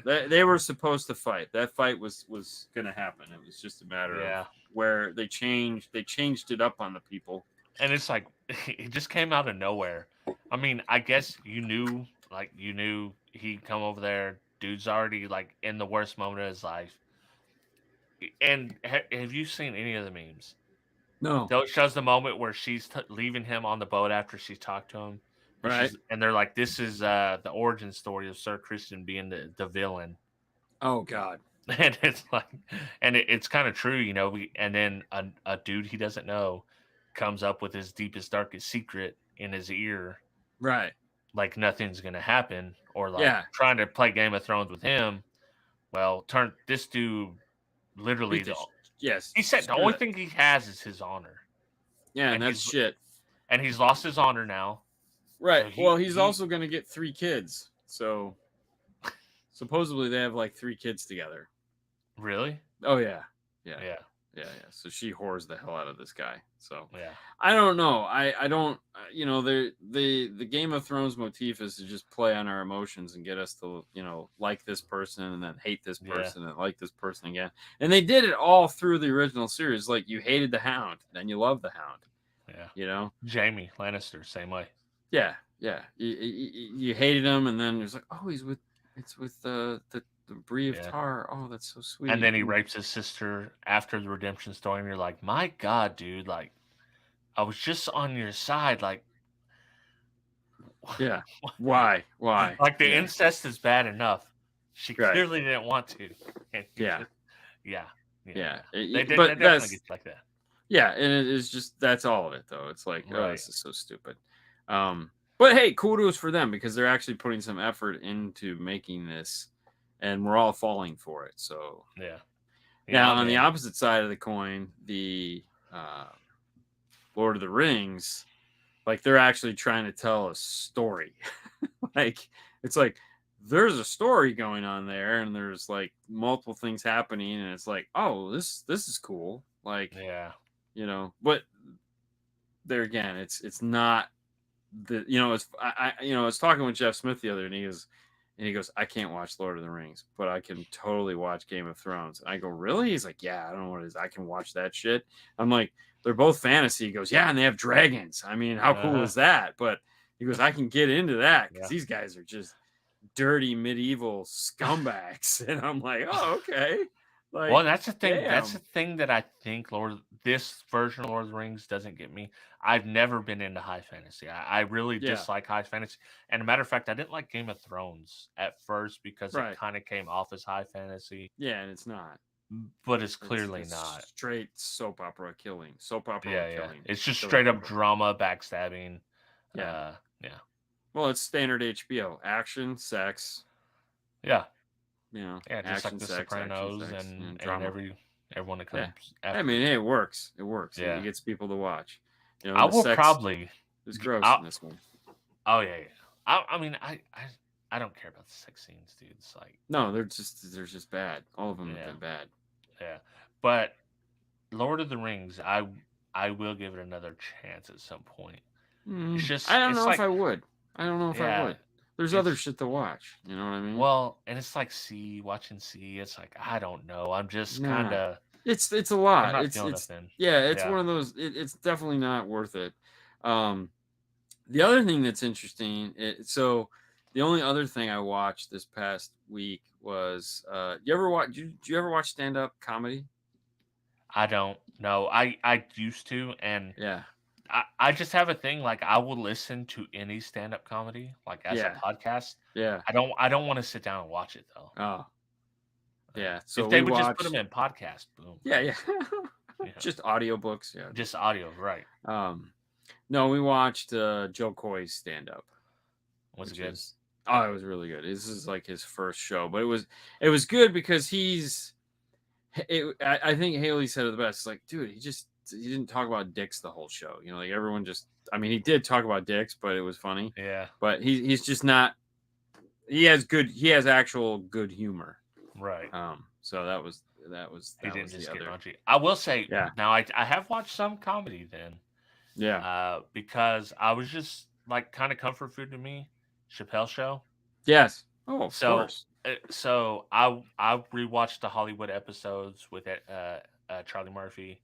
They were supposed to fight. That fight was gonna happen. It was just a matter of where they changed it up on the people. And it's like it just came out of nowhere. I mean, I guess you knew he'd come over there. Dude's already like in the worst moment of his life. And have you seen any of the memes? No. It shows the moment where she's leaving him on the boat after she's talked to him. Right. And they're like, this is the origin story of Sir Christian being the villain. Oh, God. And it's like, and it's kind of true, you know. And then a dude he doesn't know comes up with his deepest, darkest secret in his ear. Right. Like nothing's going to happen, or like trying to play Game of Thrones with him. Well, this dude literally, he said the only thing he has is his honor. Yeah, and that's shit. And he's lost his honor now. Right. So he's also going to get 3 kids. So supposedly they have like 3 kids together. Really? Oh, yeah. Yeah. So she whores the hell out of this guy. So yeah, I don't know. I don't. You know, the Game of Thrones motif is to just play on our emotions and get us to, you know, like this person and then hate this person and like this person again. And they did it all through the original series. Like you hated the Hound, then you loved the Hound. Yeah. You know, Jaime Lannister, same way. Yeah. You hated him, and then it's like, oh, it's with the Brie of Tar. Oh, that's so sweet. And then he rapes his sister after the redemption story, and you're like, my God, dude, like, I was just on your side, like, yeah, why? Like the incest is bad enough. She clearly didn't want to. And yeah. They but definitely get like that. Yeah, and it is just that's all of it, though. It's like, oh, this is so stupid. But hey, kudos for them because they're actually putting some effort into making this. And we're all falling for it. So Now on the opposite side of the coin, the Lord of the Rings, like they're actually trying to tell a story. Like it's like there's a story going on there, and there's like multiple things happening, and it's like, oh, this is cool. Like you know, but there again, it's not the I was talking with Jeff Smith the other day, and he goes, I can't watch Lord of the Rings, but I can totally watch Game of Thrones. And I go, really? He's like, yeah, I don't know what it is. I can watch that shit. I'm like, they're both fantasy. He goes, yeah, and they have dragons. I mean, how cool is that? But he goes, I can get into that because these guys are just dirty medieval scumbags. And I'm like, oh, okay. Like, well, that's the thing. Damn. That's the thing that I think this version of Lord of the Rings doesn't get me. I've never been into high fantasy. I really dislike high fantasy. And a matter of fact, I didn't like Game of Thrones at first because it kind of came off as high fantasy. Yeah, and it's not. But it's clearly not. Straight soap opera killing. Killing. It's just straight up drama, backstabbing. Yeah. Well, it's standard HBO. Action, sex. Yeah. You know, just like The Sopranos and everyone that comes after. I mean, hey, it works. It gets people to watch. You know, I will probably. It's gross in this one. Oh yeah. I mean, I don't care about the sex scenes, dude. It's like, No, they're just bad. All of them have yeah, been bad. yeah. But Lord of the Rings, I will give it another chance at some point. It's I just, don't it's know if like, I would. I don't know if I yeah, would. There's other it's shit to watch. You know what I mean? well, and it's like watching C. It's like I don't know. I'm just kind Nah, of, it's a I'm lot. not feeling It's nothing. yeah, it's Yeah, one of those. It's definitely not worth it. Um, the other thing that's interesting. So the only other thing I watched this past week was you ever watch? Did you ever watch stand up comedy? I don't know. I used to, and Yeah, I just have a thing like I will listen to any stand up comedy like as a yeah, podcast. yeah. I don't want to sit down and watch it though. Oh, Yeah. yeah. If So they we would just put them watched. in podcast, boom, Yeah, I yeah. would, you know, Just audiobooks. Yeah, just just audio, right? um. No, we watched Joe Coy's stand up, Was it which good? is oh, it was really good. This is like his first show, but it was good because I think Haley said it the best. Like, dude, he didn't talk about dicks the whole show. You know, like everyone just. I mean, he did talk about dicks, but it was funny. Yeah, But he's just not. He has actual good humor. right. So that He that didn't was the just get other. raunchy. I will say Yeah, now I have watched some comedy then, yeah, because I was just like kind of comfort food to me, Chappelle Show. yes. Oh, of So course. so I rewatched the Hollywood episodes with Charlie Murphy.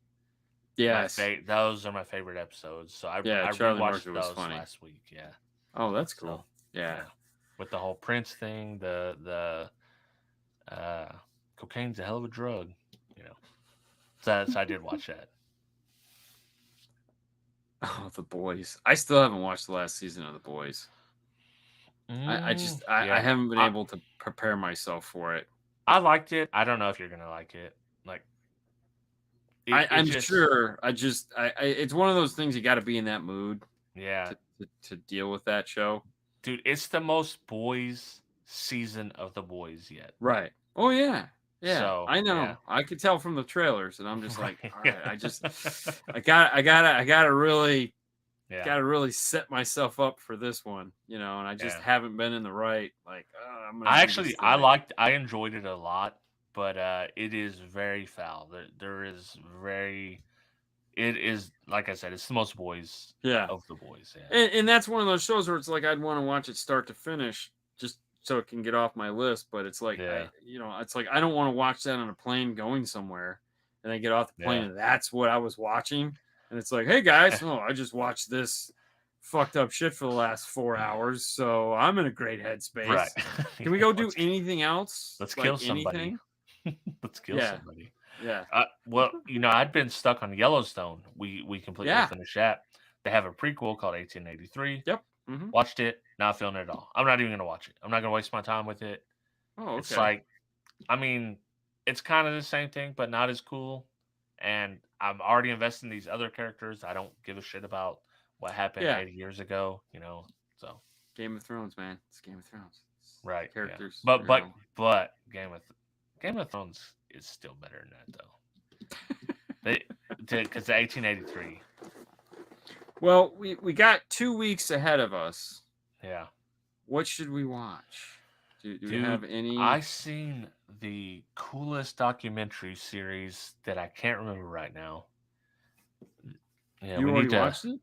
Yes. Those are my favorite episodes. So Yeah, I Charlie rewatched Murphy was those funny. last week. Yeah. Oh, that's So cool. Yeah. yeah, with the whole Prince thing, uh, cocaine's a hell of a drug, you know. So I did watch that. Oh, The Boys. I still haven't watched the last season of The Boys. I Yeah, haven't been able to prepare myself for it. I liked it. I don't know if you're gonna like it. Like it I'm just sure. It's one of those things you got to be in that mood yeah, to deal with that show. dude. It's the most boys season of the boys yet. Right. Oh yeah. Yeah. So I yeah, know. I could tell from the trailers, and I'm just like, right. all right. I Yeah, gotta really set myself up for this one, and I just yeah. haven't been in the right. Like, I'm gonna do this today. I enjoyed it a lot, but it is very foul. There is very it is like I said, it's the most boys Yeah. of the boys. Yeah, And that's one of those shows where it's like I'd want to watch it start to finish just so it can get off my list. But it's like yeah, it's like I don't want to watch that on a plane going somewhere and then get off the plane yeah. and that's what I was watching. And it's like, hey guys, oh, I just watched this fucked up shit for the last 4 hours, so I'm in a great Right. headspace. Can we go do anything else? Let's kill Like somebody. anything? Let's kill Yeah, somebody. yeah, Well, I'd been stuck on Yellowstone. We completely yeah. finished that. They have a prequel called 1883. Yep. Hmm. Watched it. Not feeling it at all. I'm not even gonna watch it. I'm not gonna waste my time with it. Oh, It's okay. like, I mean, it's kind of the same thing, but not as cool. And I'm already invested in these other characters. I don't give a shit about what happened Yeah. 80 years ago. So Game of Thrones, man. It's Game of Thrones. right, yeah. Characters, But Game of Thrones is still better than that though. They because the 1883. Well, we got 2 weeks ahead of us. Yeah, What should we watch? Do we have dude, any? I seen the coolest documentary series that I can't remember right now. Yeah, You we already need to. watched it?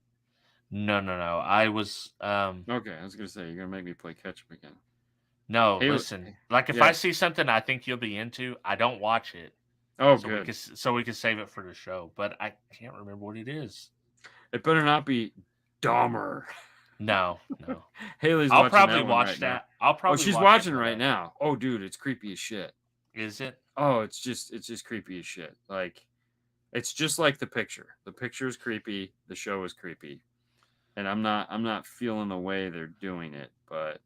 No. I was Okay, I was gonna say you're gonna make me play catch up again. no. Hey, Listen, like if I yeah. see something I think you'll be into, I don't watch it. Oh, good. So we could save it for the show. But I can't remember what it is. It better not be Dahmer. No. Haley's I'll watching probably that one watch right now. that. I'll Oh, probably she's watch it. watching right now. Oh, dude, it's creepy as shit. Is it? Oh, it's just creepy as shit. Like, it's just like the picture. The picture is creepy. The show is creepy, and I'm not feeling the way they're doing it. But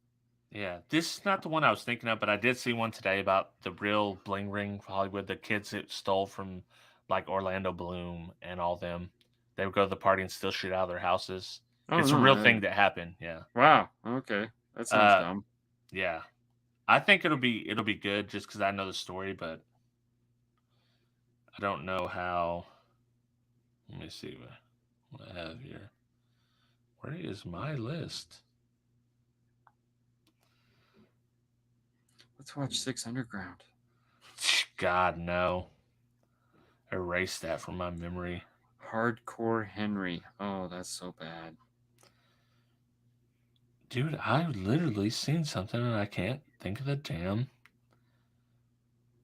Yeah, this is not the one I was thinking of, but I did see one today about the real bling ring for Hollywood, the kids that stole from like Orlando Bloom and all them. They would go to the party and steal shit out of their houses. oh It's a no, real thing that happened. Yeah. wow, okay, that sounds Uh dumb. yeah. I think it'll be good just because I know the story, but I don't know how. Let me see what I have here. Where is my list? Let's watch Six Underground. God, no. Erase that from my memory. Hardcore Henry. Oh, that's so bad. Dude, I've literally seen something and I can't think of the damn.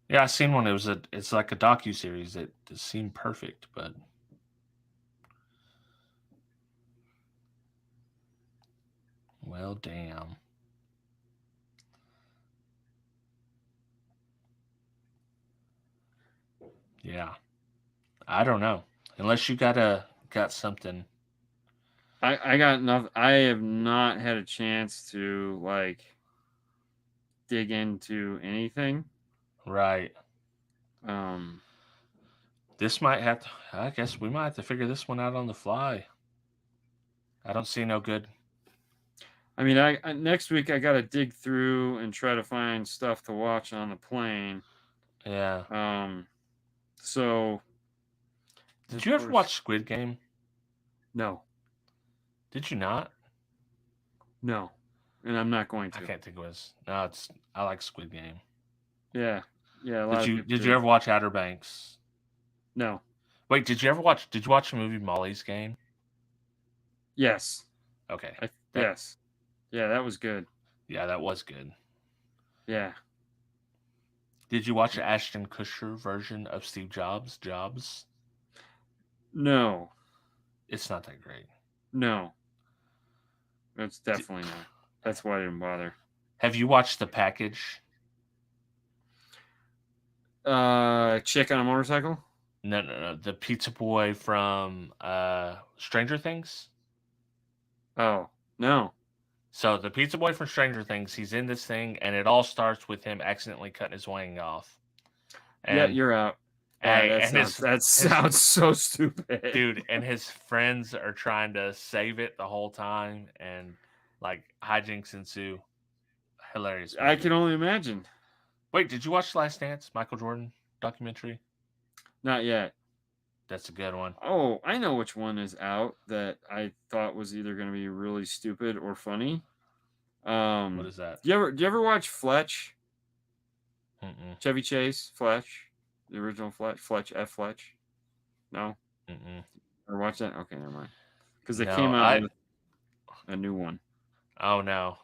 Yeah, I seen one. It's like a docu-series that seemed perfect, but well, damn. Yeah. I don't know. Unless you got something. I got nothing. I have not had a chance to like dig into anything. Right. This might have to, I guess we might have to figure this one out on the fly. I don't see no good. I mean, I next week I got to dig through and try to find stuff to watch on the plane. Yeah. So did you ever watch Squid Game? No. Did you not? No. And I'm not going to. I can't think of it. No, I like Squid Game. Yeah. Yeah. Did you ever watch Outer Banks? No. Wait, did you watch the movie Molly's Game? Yes. Okay. Yes. Yeah, that was good. Yeah, that was good. Yeah. Did you watch the Ashton Kutcher version of Steve Jobs? No. It's not that great. No. It's definitely not. That's why I didn't bother. Have you watched The Package? Chick on a motorcycle? No. The pizza boy from Stranger Things? Oh, no. So the pizza boy from Stranger Things, he's in this thing, and it all starts with him accidentally cutting his wing off. And, yeah, you're out. That sounds so stupid. Dude, and his friends are trying to save it the whole time, and like hijinks ensue. Hilarious movie. I can only imagine. Wait, did you watch Last Dance, Michael Jordan documentary? Not yet. That's a good one. Oh, I know which one is out that I thought was either going to be really stupid or funny. What is that? Do you ever watch Fletch? Mm-mm. Chevy Chase, Fletch, the original Fletch, F. Fletch. No. Mm-mm. Or watch that? Okay, never mind. Because they came out with a new one. Oh no.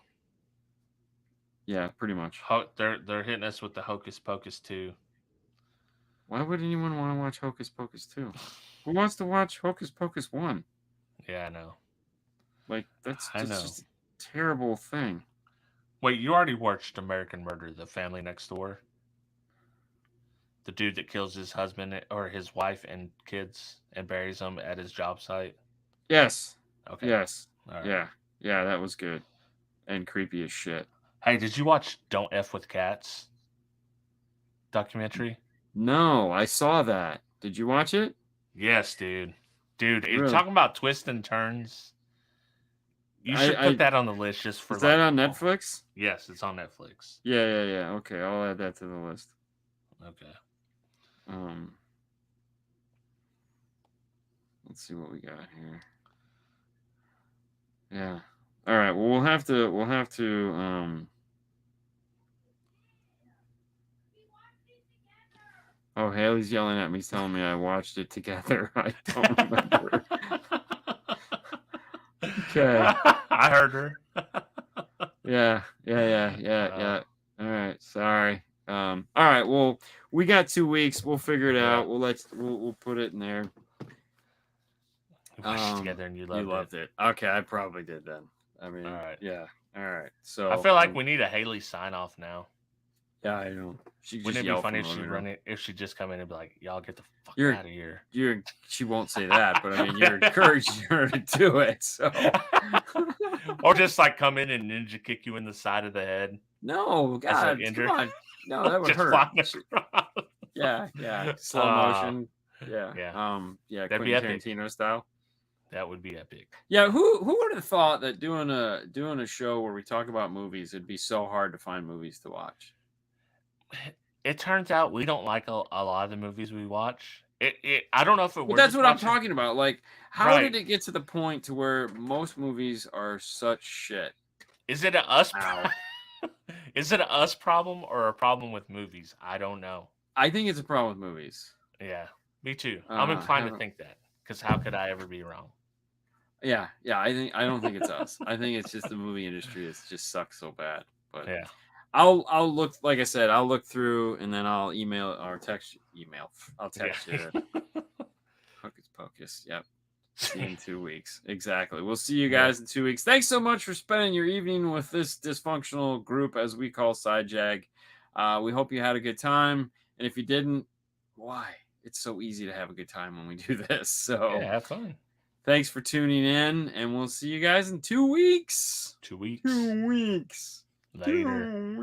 Yeah, pretty much. They're hitting us with the Hocus Pocus 2. Why would anyone want to watch Hocus Pocus 2? Who wants to watch Hocus Pocus 1? Yeah, I know. Like, that's just a terrible thing. Wait, you already watched American Murder, The Family Next Door? The dude that kills his husband or his wife and kids and buries them at his job site? Yes. Okay. Yes. Right. Yeah. Yeah, that was good. And creepy as shit. Hey, did you watch Don't F with Cats documentary? No, I saw that. Did you watch it? Yes, dude. Dude, really? You're talking about twists and turns. You should put that on the list just for. Is that on Netflix? Yes, it's on Netflix. Yeah. Okay, I'll add that to the list. Okay. Let's see what we got here. Yeah. All right. Well, we'll have to. Oh, Haley's yelling at me, telling me I watched it together. I don't remember. Okay. I heard her. Yeah. All right. Sorry. All right. Well, we got 2 weeks. We'll figure it out. We'll put it in there. We watched it together, and you loved it. Okay, I probably did then. I mean, all right. Yeah. All right. So I feel like we need a Haley sign off now. Yeah, I know. Wouldn't it be funny if she just come in and be like, "Y'all get the fuck out of here"? She won't say that, but I mean, you're encouraging her to do it. So, or just like come in and ninja kick you in the side of the head. No, God, come on. No, that would hurt. Yeah. Slow motion. Yeah. That'd be epic. Tarantino style. That would be epic. Yeah, who would have thought that doing a show where we talk about movies, it'd be so hard to find movies to watch? It turns out we don't like a lot of the movies we watch. I don't know if it. But that's what I'm talking about. Like, how did it get to the point to where most movies are such shit? Is it us? Is it a us problem or a problem with movies? I don't know. I think it's a problem with movies. Yeah, me too. I'm inclined to Haven't think that because how could I ever be wrong? Yeah, I don't think it's us. I think it's just the movie industry is just sucks so bad. But Yeah. I'll look, like I said, I'll look through and then I'll email or text email. I'll text you. Hocus pocus. Yep. See you in 2 weeks. Exactly. We'll see you guys in 2 weeks. Thanks so much for spending your evening with this dysfunctional group, as we call Side Jag. We hope you had a good time. And if you didn't, why? It's so easy to have a good time when we do this. So Yeah, have fun. thanks for tuning in, and we'll see you guys in 2 weeks. 2 weeks. 2 weeks. Later.